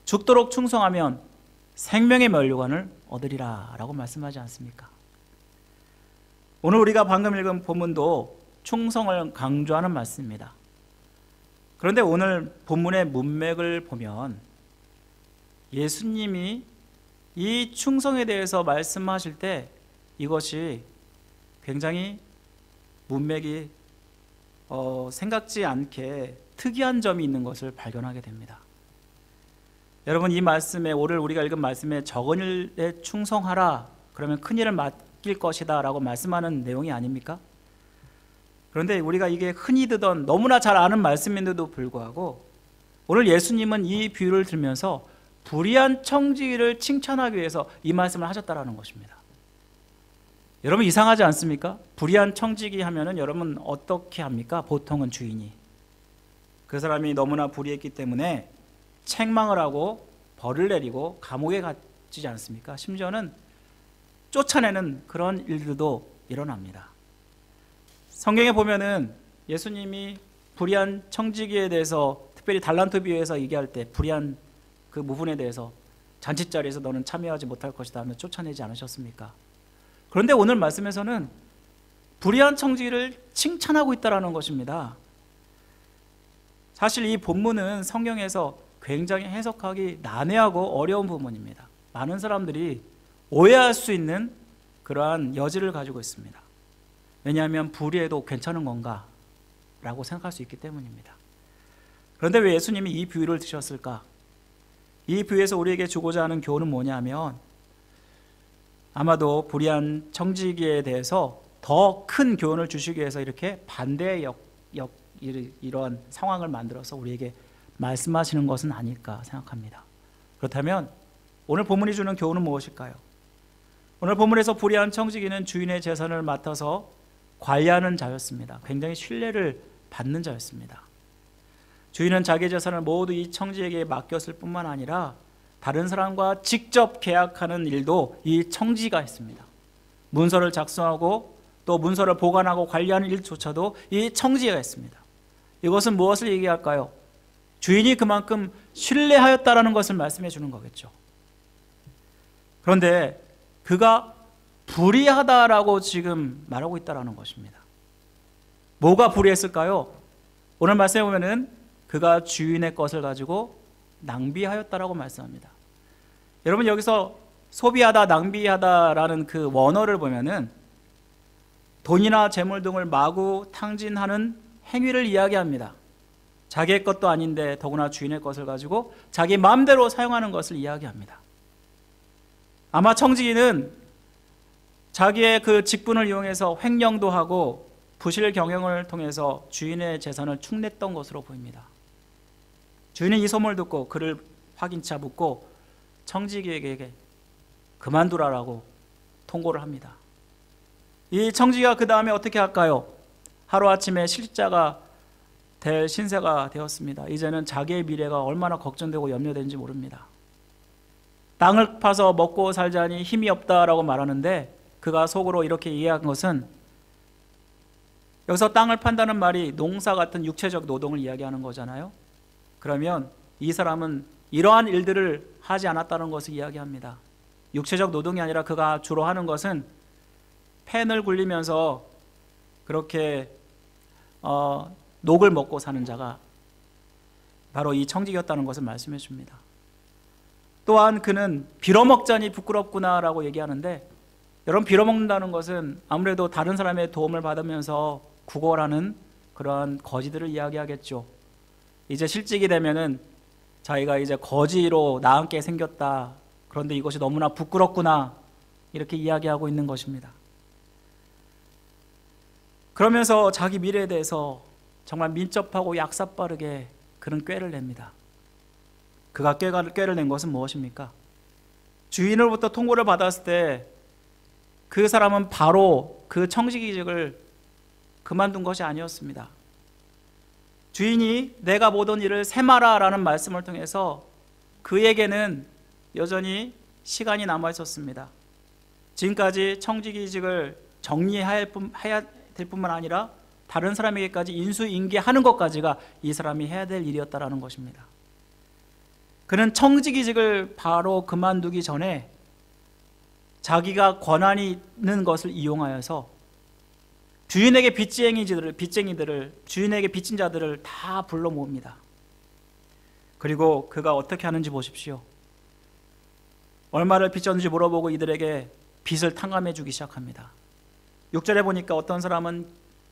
죽도록 충성하면 생명의 면류관을 얻으리라 라고 말씀하지 않습니까? 오늘 우리가 방금 읽은 본문도 충성을 강조하는 말씀입니다. 그런데 오늘 본문의 문맥을 보면 예수님이 이 충성에 대해서 말씀하실 때 이것이 굉장히 문맥이 생각지 않게 특이한 점이 있는 것을 발견하게 됩니다. 여러분, 이 말씀에, 오늘 우리가 읽은 말씀에 적은 일에 충성하라, 그러면 큰 일을 맡길 것이다 라고 말씀하는 내용이 아닙니까? 그런데 우리가 이게 흔히 듣던 너무나 잘 아는 말씀인데도 불구하고 오늘 예수님은 이 비유를 들면서 불의한 청지기를 칭찬하기 위해서 이 말씀을 하셨다라는 것입니다. 여러분, 이상하지 않습니까? 불의한 청지기 하면은 여러분 어떻게 합니까? 보통은 주인이 그 사람이 너무나 불의했기 때문에 책망을 하고 벌을 내리고 감옥에 갇히지 않습니까? 심지어는 쫓아내는 그런 일들도 일어납니다. 성경에 보면은 예수님이 불의한 청지기에 대해서, 특별히 달란트 비유에서 얘기할 때 불의한 그 부분에 대해서 잔치자리에서 너는 참여하지 못할 것이다 하며 쫓아내지 않으셨습니까? 그런데 오늘 말씀에서는 불의한 청지기를 칭찬하고 있다는 것입니다. 사실 이 본문은 성경에서 굉장히 해석하기 난해하고 어려운 부분입니다. 많은 사람들이 오해할 수 있는 그러한 여지를 가지고 있습니다. 왜냐하면 불의해도 괜찮은 건가? 라고 생각할 수 있기 때문입니다. 그런데 왜 예수님이 이 비유를 드셨을까? 이 비유에서 우리에게 주고자 하는 교훈은 뭐냐면, 아마도 불의한 청지기에 대해서 더 큰 교훈을 주시기 위해서 이렇게 반대의 이런 상황을 만들어서 우리에게 말씀하시는 것은 아닐까 생각합니다. 그렇다면 오늘 본문이 주는 교훈은 무엇일까요? 오늘 본문에서 불의한 청지기는 주인의 재산을 맡아서 관리하는 자였습니다. 굉장히 신뢰를 받는 자였습니다. 주인은 자기 재산을 모두 이 청지에게 맡겼을 뿐만 아니라 다른 사람과 직접 계약하는 일도 이 청지가 했습니다. 문서를 작성하고 또 문서를 보관하고 관리하는 일조차도 이 청지가 했습니다. 이것은 무엇을 얘기할까요? 주인이 그만큼 신뢰하였다라는 것을 말씀해 주는 거겠죠. 그런데 그가 불의하다라고 지금 말하고 있다라는 것입니다. 뭐가 불의했을까요? 오늘 말씀해 보면은 그가 주인의 것을 가지고 낭비하였다라고 말씀합니다. 여러분, 여기서 소비하다, 낭비하다라는 그 원어를 보면은 돈이나 재물 등을 마구 탕진하는 행위를 이야기합니다. 자기의 것도 아닌데 더구나 주인의 것을 가지고 자기 마음대로 사용하는 것을 이야기합니다. 아마 청지기는 자기의 그 직분을 이용해서 횡령도 하고 부실 경영을 통해서 주인의 재산을 축냈던 것으로 보입니다. 주인이 이 소문을 듣고 그를 확인차 묻고 청지기에게 그만두라라고 통고를 합니다. 이 청지기가 그 다음에 어떻게 할까요? 하루아침에 실직자가 될 신세가 되었습니다. 이제는 자기의 미래가 얼마나 걱정되고 염려되는지 모릅니다. 땅을 파서 먹고 살자니 힘이 없다라고 말하는데 그가 속으로 이렇게 이해한 것은, 여기서 땅을 판다는 말이 농사 같은 육체적 노동을 이야기하는 거잖아요. 그러면 이 사람은 이러한 일들을 하지 않았다는 것을 이야기합니다. 육체적 노동이 아니라 그가 주로 하는 것은 펜을 굴리면서 그렇게 녹을 먹고 사는 자가 바로 이 청지기였다는 것을 말씀해 줍니다. 또한 그는 빌어먹자니 부끄럽구나라고 얘기하는데, 여러분, 빌어먹는다는 것은 아무래도 다른 사람의 도움을 받으면서 구걸하는 그러한 거지들을 이야기하겠죠. 이제 실직이 되면은 자기가 이제 거지로 나앉게 생겼다. 그런데 이것이 너무나 부끄럽구나. 이렇게 이야기하고 있는 것입니다. 그러면서 자기 미래에 대해서 정말 민첩하고 약삭빠르게 그런 꾀를 냅니다. 그가 꾀를 낸 것은 무엇입니까? 주인으로부터 통보를 받았을 때 그 사람은 바로 그 청지기직을 그만둔 것이 아니었습니다. 주인이 내가 보던 일을 세마라 라는 말씀을 통해서 그에게는 여전히 시간이 남아 있었습니다. 지금까지 청지기직을 정리해야 될 뿐만 아니라 다른 사람에게까지 인수인계하는 것까지가 이 사람이 해야 될 일이었다라는 것입니다. 그는 청지기직을 바로 그만두기 전에 자기가 권한이 있는 것을 이용하여서 주인에게 빚쟁이들을 주인에게 빚진 자들을 다 불러 모읍니다. 그리고 그가 어떻게 하는지 보십시오. 얼마를 빚졌는지 물어보고 이들에게 빚을 탕감해 주기 시작합니다. 6절에 보니까 어떤 사람은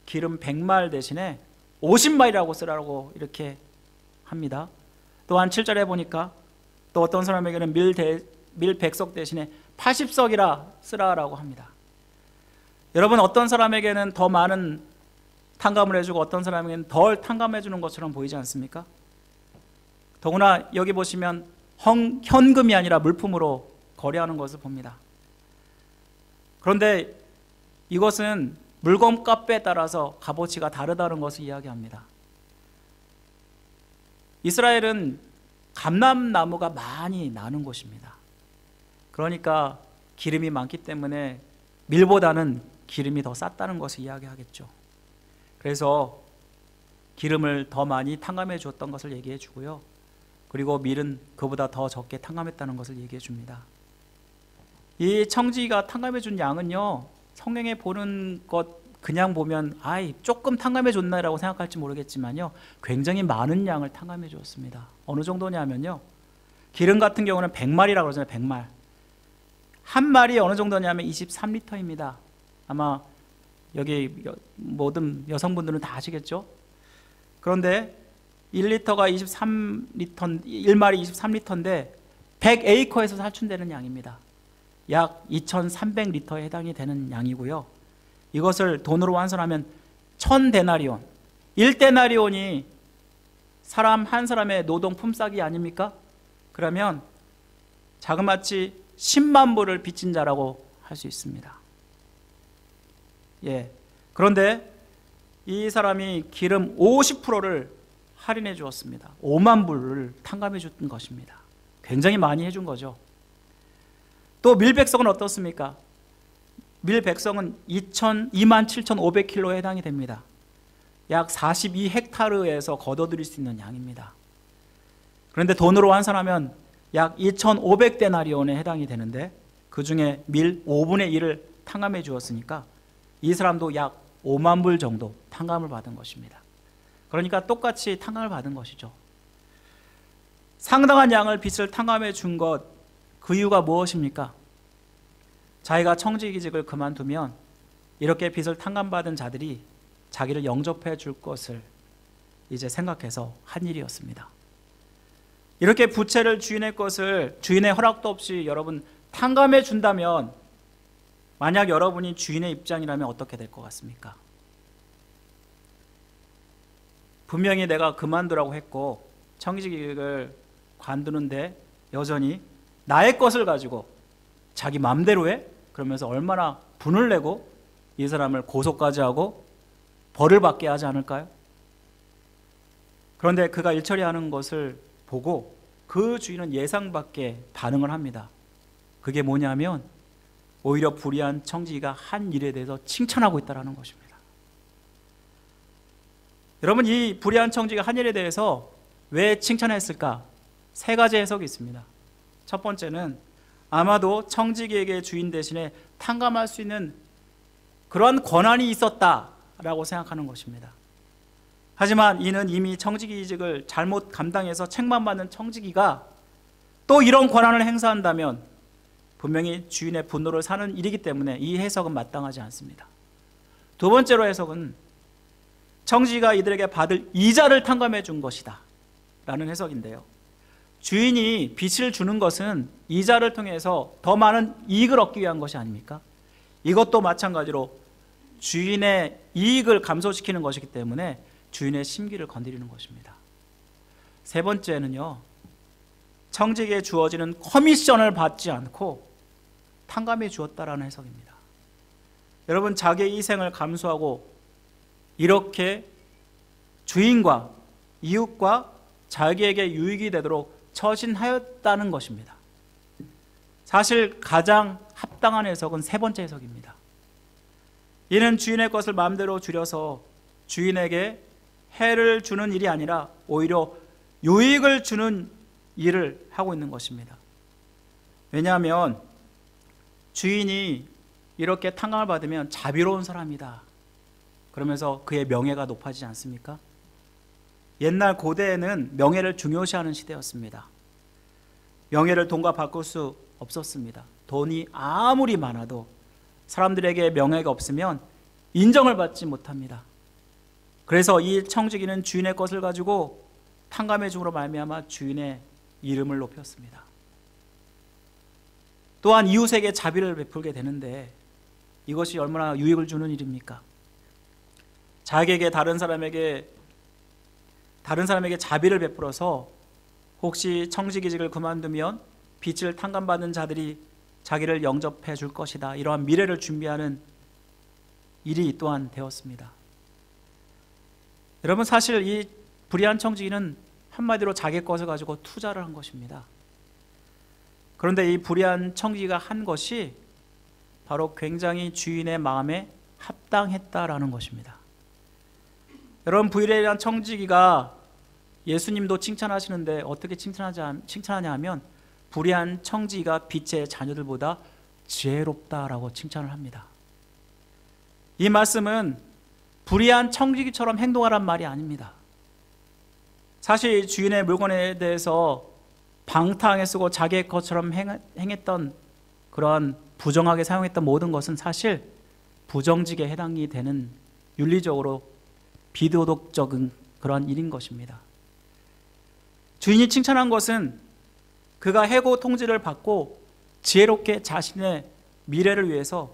기름 100말 대신에 50말이라고 쓰라고 이렇게 합니다. 또한 7절에 보니까 또 어떤 사람에게는 밀 100석 대신에 80석이라 쓰라라고 합니다. 여러분, 어떤 사람에게는 더 많은 탕감을 해주고 어떤 사람에게는 덜 탕감해 주는 것처럼 보이지 않습니까? 더구나 여기 보시면 현금이 아니라 물품으로 거래하는 것을 봅니다. 그런데 이것은 물건값에 따라서 값어치가 다르다는 것을 이야기합니다. 이스라엘은 감람나무가 많이 나는 곳입니다. 그러니까 기름이 많기 때문에 밀보다는 기름이 더 쌌다는 것을 이야기하겠죠. 그래서 기름을 더 많이 탕감해 주었던 것을 얘기해 주고요. 그리고 밀은 그보다 더 적게 탕감했다는 것을 얘기해 줍니다. 이 청지기가 탕감해 준 양은요, 성경에 보는 것 그냥 보면 조금 탕감해 줬나라고 생각할지 모르겠지만요, 굉장히 많은 양을 탕감해 주었습니다. 어느 정도냐면요, 기름 같은 경우는 100말이라고 그러잖아요. 100말. 한 말이 어느 정도냐면 23리터입니다. 아마 여기 모든 여성분들은 다 아시겠죠? 그런데 1리터가 23리터, 1말이 23리터인데 100에이커에서 살충되는 양입니다. 약 2300리터에 해당이 되는 양이고요. 이것을 돈으로 환산하면 1000데나리온, 1데나리온이 사람 한 사람의 노동 품삯이 아닙니까? 그러면 자그마치 10만 불을 빚진 자라고 할 수 있습니다. 그런데 이 사람이 기름 50%를 할인해 주었습니다. 5만 불을 탕감해 준 것입니다. 굉장히 많이 해준 거죠. 또 밀백석은 어떻습니까? 밀백석은 27,500kg에 해당이 됩니다. 약 42헥타르에서 걷어들일 수 있는 양입니다. 그런데 돈으로 환산하면 약 2,500데나리온에 해당이 되는데 그 중에 밀 5분의 1을 탕감해 주었으니까 이 사람도 약 5만 불 정도 탕감을 받은 것입니다. 그러니까 똑같이 탕감을 받은 것이죠. 상당한 양을 빚을 탕감해 준 것, 그 이유가 무엇입니까? 자기가 청지기직을 그만두면 이렇게 빚을 탕감받은 자들이 자기를 영접해 줄 것을 이제 생각해서 한 일이었습니다. 이렇게 부채를 주인의 것을 주인의 허락도 없이 여러분 탕감해 준다면, 만약 여러분이 주인의 입장이라면 어떻게 될 것 같습니까? 분명히 내가 그만두라고 했고 청지기직을 관두는데 여전히 나의 것을 가지고 자기 마음대로 해? 그러면서 얼마나 분을 내고 이 사람을 고소까지 하고 벌을 받게 하지 않을까요? 그런데 그가 일처리하는 것을 보고 그 주인은 예상 밖의 반응을 합니다. 그게 뭐냐면 오히려 불의한 청지기가 한 일에 대해서 칭찬하고 있다는 것입니다. 여러분, 이 불의한 청지기가 한 일에 대해서 왜 칭찬했을까? 세 가지 해석이 있습니다. 첫 번째는 아마도 청지기에게 주인 대신에 탕감할 수 있는 그러한 권한이 있었다라고 생각하는 것입니다. 하지만 이는 이미 청지기직을 잘못 감당해서 책만 받는 청지기가 또 이런 권한을 행사한다면 분명히 주인의 분노를 사는 일이기 때문에 이 해석은 마땅하지 않습니다. 두 번째로 해석은 청지기가 이들에게 받을 이자를 탕감해 준 것이다, 라는 해석인데요. 주인이 빚을 주는 것은 이자를 통해서 더 많은 이익을 얻기 위한 것이 아닙니까? 이것도 마찬가지로 주인의 이익을 감소시키는 것이기 때문에 주인의 심기를 건드리는 것입니다. 세 번째는요, 청직에 주어지는 커미션을 받지 않고 탕감해 주었다라는 해석입니다. 여러분, 자기의 희생을 감수하고 이렇게 주인과 이웃과 자기에게 유익이 되도록 처신하였다는 것입니다. 사실 가장 합당한 해석은 세 번째 해석입니다. 이는 주인의 것을 마음대로 줄여서 주인에게 해를 주는 일이 아니라 오히려 유익을 주는 일을 하고 있는 것입니다. 왜냐하면 주인이 이렇게 탕감을 받으면 자비로운 사람이다, 그러면서 그의 명예가 높아지지 않습니까? 옛날 고대에는 명예를 중요시하는 시대였습니다. 명예를 돈과 바꿀 수 없었습니다. 돈이 아무리 많아도 사람들에게 명예가 없으면 인정을 받지 못합니다. 그래서 이 청지기는 주인의 것을 가지고 탕감해 줌으로 말미암아 주인의 이름을 높였습니다. 또한 이웃에게 자비를 베풀게 되는데 이것이 얼마나 유익을 주는 일입니까? 자기에게 다른 사람에게 자비를 베풀어서 혹시 청지기직을 그만두면 빚을 탕감받는 자들이 자기를 영접해 줄 것이다, 이러한 미래를 준비하는 일이 또한 되었습니다. 여러분, 사실 이 불의한 청지기는 한마디로 자기 것을 가지고 투자를 한 것입니다. 그런데 이 불의한 청지기가 한 것이 바로 굉장히 주인의 마음에 합당했다라는 것입니다. 여러분, 불의한 청지기가 예수님도 칭찬하시는데 어떻게 칭찬하냐 하면 불의한 청지기가 빛의 자녀들보다 지혜롭다라고 칭찬을 합니다. 이 말씀은 불의한 청지기처럼 행동하란 말이 아닙니다. 사실 주인의 물건에 대해서 방탕하게 쓰고 자기의 것처럼 행했던, 그러한 부정하게 사용했던 모든 것은 사실 부정직에 해당이 되는 윤리적으로 비도덕적인 그러한 일인 것입니다. 주인이 칭찬한 것은 그가 해고 통지를 받고 지혜롭게 자신의 미래를 위해서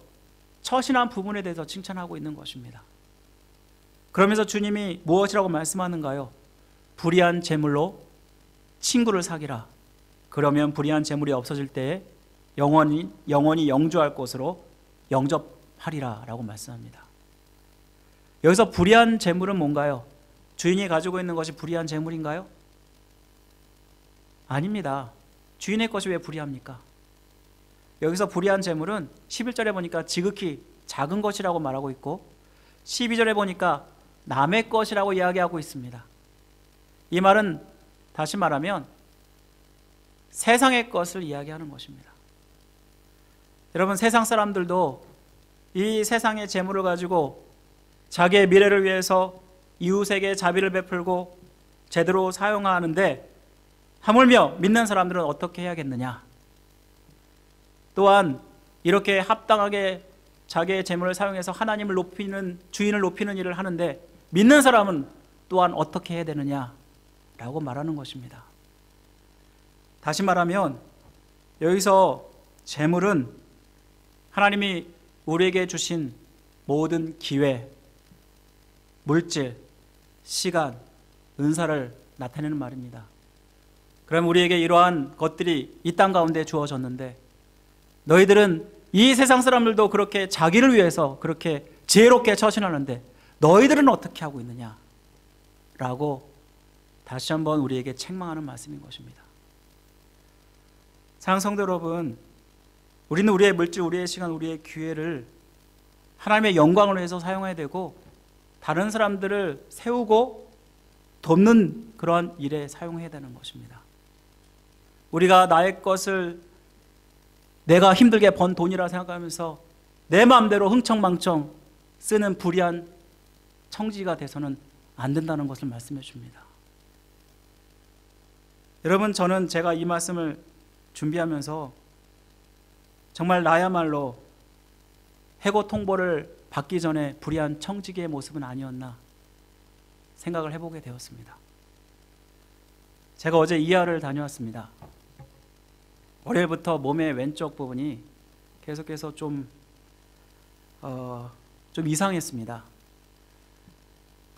처신한 부분에 대해서 칭찬하고 있는 것입니다. 그러면서 주님이 무엇이라고 말씀하는가요? 불의한 재물로 친구를 사귀라. 그러면 불의한 재물이 없어질 때에 영원히 영주할 곳으로 영접하리라 라고 말씀합니다. 여기서 불의한 재물은 뭔가요? 주인이 가지고 있는 것이 불의한 재물인가요? 아닙니다. 주인의 것이 왜 불의합니까? 여기서 불의한 재물은 11절에 보니까 지극히 작은 것이라고 말하고 있고 12절에 보니까 남의 것이라고 이야기하고 있습니다. 이 말은 다시 말하면 세상의 것을 이야기하는 것입니다. 여러분, 세상 사람들도 이 세상의 재물을 가지고 자기의 미래를 위해서 이웃에게 자비를 베풀고 제대로 사용하는데 하물며 믿는 사람들은 어떻게 해야겠느냐? 또한 이렇게 합당하게 자기의 재물을 사용해서 하나님을 높이는, 주인을 높이는 일을 하는데 믿는 사람은 또한 어떻게 해야 되느냐? 라고 말하는 것입니다. 다시 말하면 여기서 재물은 하나님이 우리에게 주신 모든 기회, 물질, 시간, 은사를 나타내는 말입니다. 그럼 우리에게 이러한 것들이 이 땅 가운데 주어졌는데 너희들은 이 세상 사람들도 그렇게 자기를 위해서 그렇게 지혜롭게 처신하는데 너희들은 어떻게 하고 있느냐? 라고 다시 한번 우리에게 책망하는 말씀인 것입니다. 사랑하는 성도 여러분, 우리는 우리의 물질, 우리의 시간, 우리의 기회를 하나님의 영광을 위해서 사용해야 되고 다른 사람들을 세우고 돕는 그런 일에 사용해야 되는 것입니다. 우리가 나의 것을 내가 힘들게 번 돈이라 생각하면서 내 마음대로 흥청망청 쓰는 불의한 청지가 돼서는 안 된다는 것을 말씀해 줍니다. 여러분, 저는 제가 이 말씀을 준비하면서 정말 나야말로 해고 통보를 받기 전에 불의한 청지기의 모습은 아니었나 생각을 해보게 되었습니다. 제가 어제 이하를 다녀왔습니다. 월요일부터 몸의 왼쪽 부분이 계속해서 좀 이상했습니다.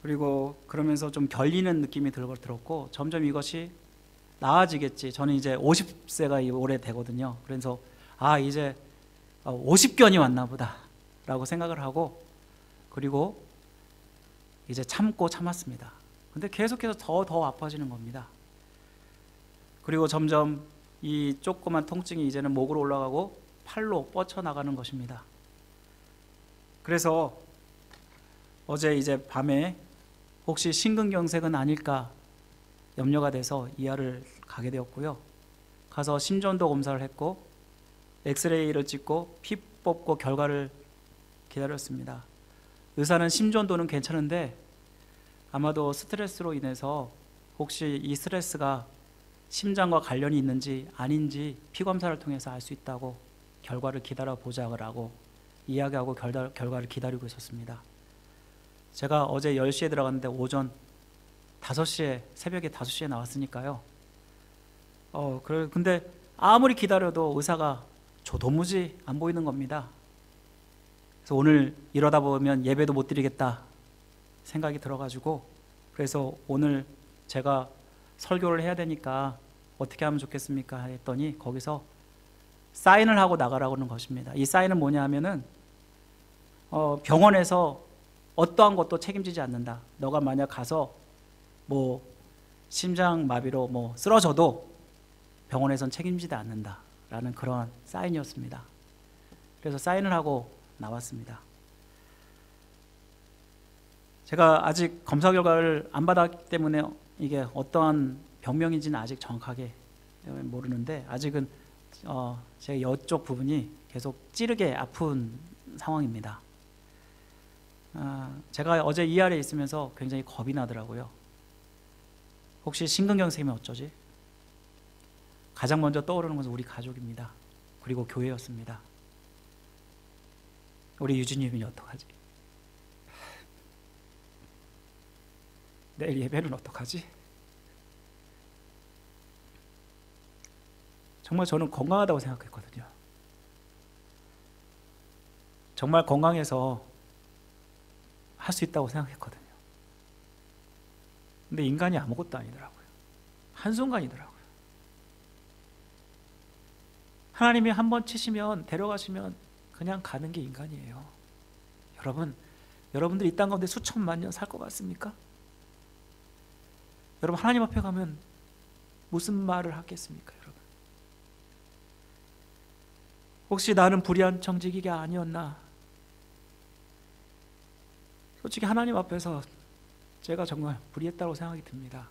그리고 그러면서 좀 결리는 느낌이 들었고 점점 이것이 나아지겠지. 저는 이제 50세가 올해 되거든요. 그래서 이제 50견이 왔나 보다 라고 생각을 하고, 그리고 이제 참았습니다. 근데 계속해서 더 아파지는 겁니다. 그리고 점점 이 조그만 통증이 이제는 목으로 올라가고 팔로 뻗쳐나가는 것입니다. 그래서 어제 이제 밤에 혹시 심근경색은 아닐까 염려가 돼서 이하를 가게 되었고요. 가서 심전도 검사를 했고 엑스레이를 찍고 피 뽑고 결과를 기다렸습니다. 의사는 심전도는 괜찮은데 아마도 스트레스로 인해서 혹시 이 스트레스가 심장과 관련이 있는지 아닌지 피검사를 통해서 알 수 있다고 결과를 기다려보자고 하고 이야기하고 결과를 기다리고 있었습니다. 제가 어제 10시에 들어갔는데 오전 5시에 새벽에 5시에 나왔으니까요. 근데 아무리 기다려도 의사가 도무지 안 보이는 겁니다. 그래서 오늘 이러다 보면 예배도 못 드리겠다 생각이 들어가지고, 그래서 오늘 제가 설교를 해야 되니까 어떻게 하면 좋겠습니까 했더니 거기서 사인을 하고 나가라고 하는 것입니다. 이 사인은 뭐냐 하면은 병원에서 어떠한 것도 책임지지 않는다. 너가 만약 가서 뭐 심장마비로 쓰러져도 병원에선 책임지지 않는다 라는 그런 사인이었습니다. 그래서 사인을 하고 나왔습니다. 제가 아직 검사 결과를 안 받았기 때문에 이게 어떠한 병명인지는 아직 정확하게 모르는데, 아직은 제 이쪽 부분이 계속 찌르게 아픈 상황입니다. 제가 어제 ER에 있으면서 굉장히 겁이 나더라고요. 혹시 심근경색이면 어쩌지? 가장 먼저 떠오르는 것은 우리 가족입니다. 그리고 교회였습니다. 우리 유진님이 어떡하지? 내일 예배는 어떡하지? 정말 저는 건강하다고 생각했거든요. 정말 건강해서 할 수 있다고 생각했거든요. 근데 인간이 아무것도 아니더라고요. 한순간이더라고요. 하나님이 한번 치시면 데려가시면 그냥 가는 게 인간이에요. 여러분들 이 땅 가운데 수천만 년 살 것 같습니까? 여러분 하나님 앞에 가면 무슨 말을 하겠습니까, 여러분? 혹시 나는 불의한 청지기가 아니었나? 솔직히 하나님 앞에서 제가 정말 불의했다고 생각이 듭니다.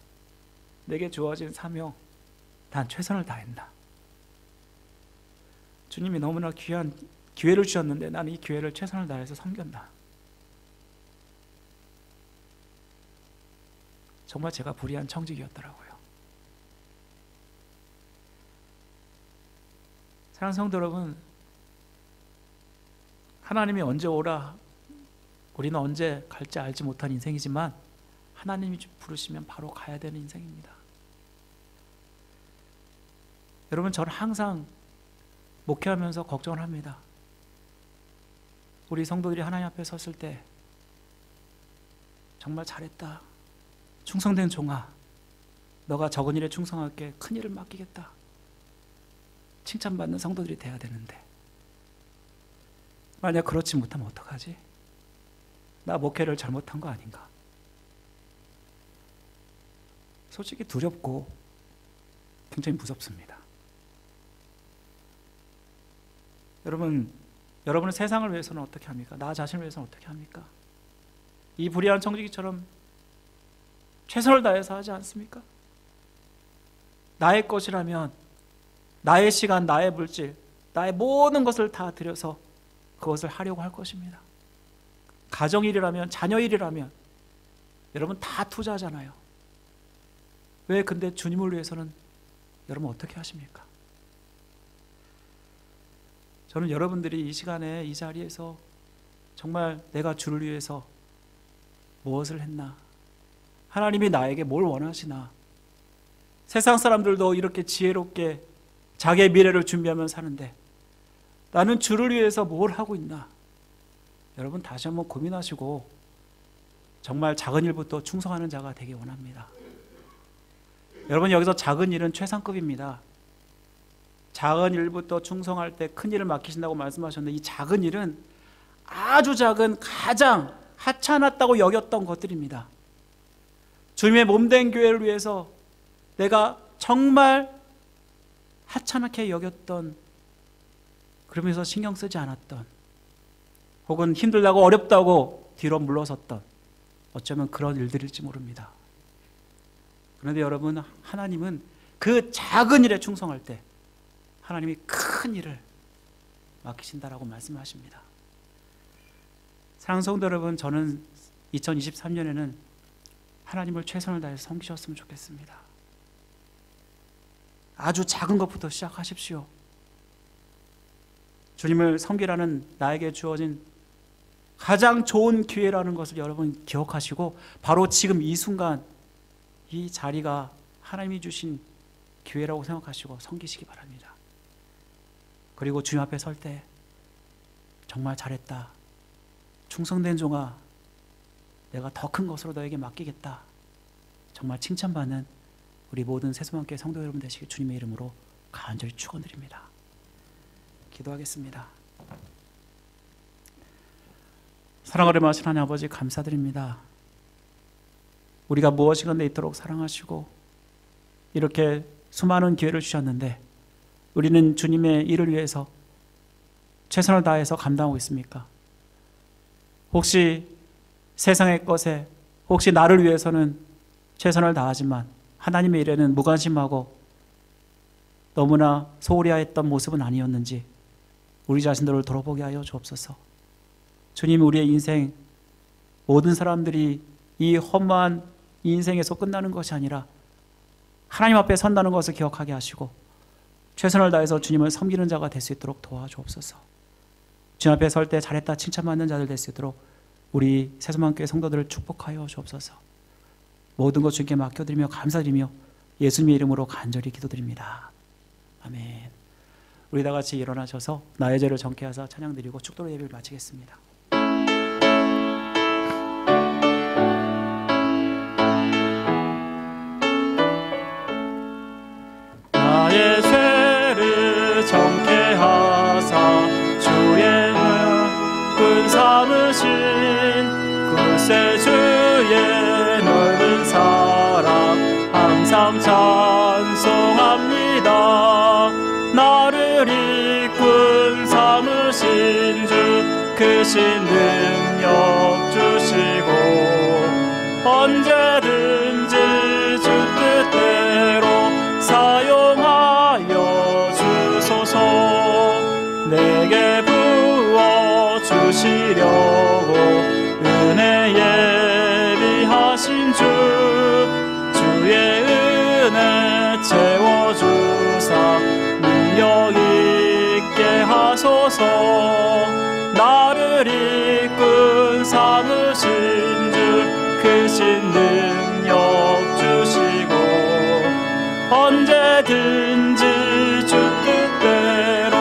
내게 주어진 사명, 난 최선을 다했나? 주님이 너무나 귀한 기회를 주셨는데 나는 이 기회를 최선을 다해서 섬겼나? 정말 제가 불의한 청지기였더라고요. 사랑하는 성도 여러분, 하나님이 언제 오라, 우리는 언제 갈지 알지 못한 인생이지만 하나님이 부르시면 바로 가야 되는 인생입니다. 여러분, 저는 항상 목회하면서 걱정을 합니다. 우리 성도들이 하나님 앞에 섰을 때 정말 잘했다, 충성된 종아, 너가 적은 일에 충성하게 큰 일을 맡기겠다, 칭찬받는 성도들이 돼야 되는데 만약 그렇지 못하면 어떡하지? 나 목회를 잘못한 거 아닌가? 솔직히 두렵고 굉장히 무섭습니다. 여러분은 세상을 위해서는 어떻게 합니까? 나 자신을 위해서는 어떻게 합니까? 이 불의한 청지기처럼 최선을 다해서 하지 않습니까? 나의 것이라면 나의 시간, 나의 물질, 나의 모든 것을 다 들여서 그것을 하려고 할 것입니다. 가정일이라면, 자녀일이라면 여러분 다 투자하잖아요. 왜 근데 주님을 위해서는 여러분 어떻게 하십니까? 저는 여러분들이 이 시간에 이 자리에서 정말 내가 주를 위해서 무엇을 했나, 하나님이 나에게 뭘 원하시나 세상 사람들도 이렇게 지혜롭게 자기의 미래를 준비하며 사는데 나는 주를 위해서 뭘 하고 있나? 여러분 다시 한번 고민하시고 정말 작은 일부터 충성하는 자가 되기 원합니다. 여러분 여기서 작은 일은 최상급입니다. 작은 일부터 충성할 때 큰 일을 맡기신다고 말씀하셨는데 이 작은 일은 아주 작은 가장 하찮았다고 여겼던 것들입니다. 주님의 몸된 교회를 위해서 내가 정말 하찮게 여겼던, 그러면서 신경 쓰지 않았던, 혹은 힘들다고 어렵다고 뒤로 물러섰던, 어쩌면 그런 일들일지 모릅니다. 그런데 여러분, 하나님은 그 작은 일에 충성할 때 하나님이 큰 일을 맡기신다라고 말씀하십니다. 사랑하는 성도 여러분, 저는 2023년에는 하나님을 최선을 다해서 섬기셨으면 좋겠습니다. 아주 작은 것부터 시작하십시오. 주님을 섬기라는 나에게 주어진 가장 좋은 기회라는 것을 여러분 기억하시고 바로 지금 이 순간 이 자리가 하나님이 주신 기회라고 생각하시고 섬기시기 바랍니다. 그리고 주님 앞에 설 때 정말 잘했다, 충성된 종아, 내가 더 큰 것으로 너에게 맡기겠다, 정말 칭찬받는 우리 모든 새소망교회 성도 여러분 되시길 주님의 이름으로 간절히 축원드립니다. 기도하겠습니다. 사랑하려 하신 하나님 아버지, 감사드립니다. 우리가 무엇이건 내 있도록 사랑하시고 이렇게 수많은 기회를 주셨는데 우리는 주님의 일을 위해서 최선을 다해서 감당하고 있습니까? 혹시 세상의 것에, 혹시 나를 위해서는 최선을 다하지만 하나님의 일에는 무관심하고 너무나 소홀히 했던 모습은 아니었는지 우리 자신들을 돌아보게 하여 주옵소서. 주님, 우리의 인생, 모든 사람들이 이 험한 인생에서 끝나는 것이 아니라 하나님 앞에 선다는 것을 기억하게 하시고 최선을 다해서 주님을 섬기는 자가 될 수 있도록 도와주옵소서. 주님 앞에 설 때 잘했다 칭찬받는 자들 될 수 있도록 우리 새소망교회 성도들을 축복하여 주옵소서. 모든 것 주님께 맡겨드리며 감사드리며 예수님의 이름으로 간절히 기도드립니다. 아멘. 우리 다 같이 일어나셔서 나의 죄를 정케 하사 찬양드리고 축도로 예배를 마치겠습니다. 나의 죄를 정케 하사 주의 큰 삼으신 구세주의 넓은 사랑 항상 찬송합니다. 나를 이끈 삼으신 주 크신 능력 주시고 언제든지 주 뜻대로 사용하여 주소서. 내게 부어 주시려고 은혜 예비하신 주의 은혜 채워주사 능력 있게 하소서. 나를 이끈 삼으신 주 크신 능력 주시고 언제든지 주 뜻대로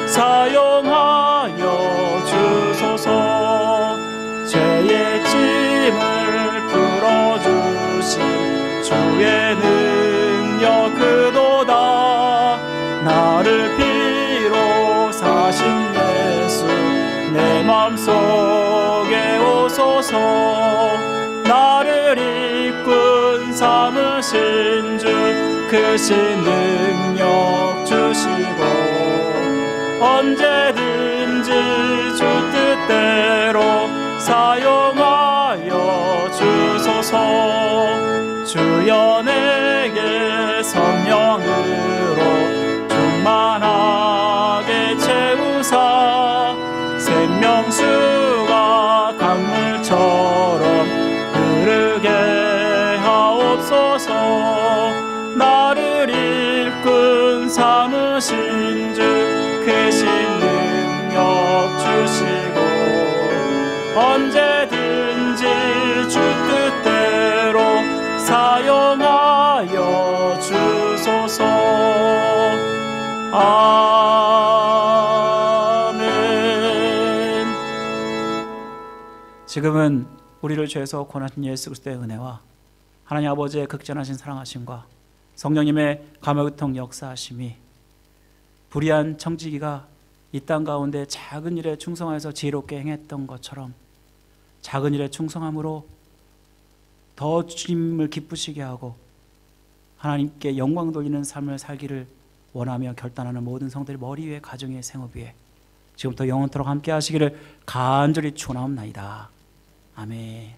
사용하여 주소서. 죄의 짐을 풀어주신 주의 능력 그도다. 나를 피로 사신 예수 내 맘속에 오소서. 나를 이끈 삼으신 주 크신 능력 주시고 언제든지 주 뜻대로 사용하여 주소서. 주여 내게 성령으로 충만하게 채우사 생명수가 강물처럼 흐르게 하옵소서. 나를 이끈 삼으신 주 크신 능력 주시고 언제든지 주 뜻대로 사용하여 주 아멘. 지금은 우리를 죄에서 구원하신 예수 그리스도의 은혜와 하나님 아버지의 극전하신 사랑하심과 성령님의 감화교통 역사하심이 불의한 청지기가 이 땅 가운데 작은 일에 충성하여서 지혜롭게 행했던 것처럼 작은 일에 충성함으로 더 주님을 기쁘시게 하고 하나님께 영광 돌리는 삶을 살기를 원하며 결단하는 모든 성들이 머리 위에 가정 위에 생업 위에 지금부터 영원토록 함께 하시기를 간절히 축원하옵나이다. 아멘.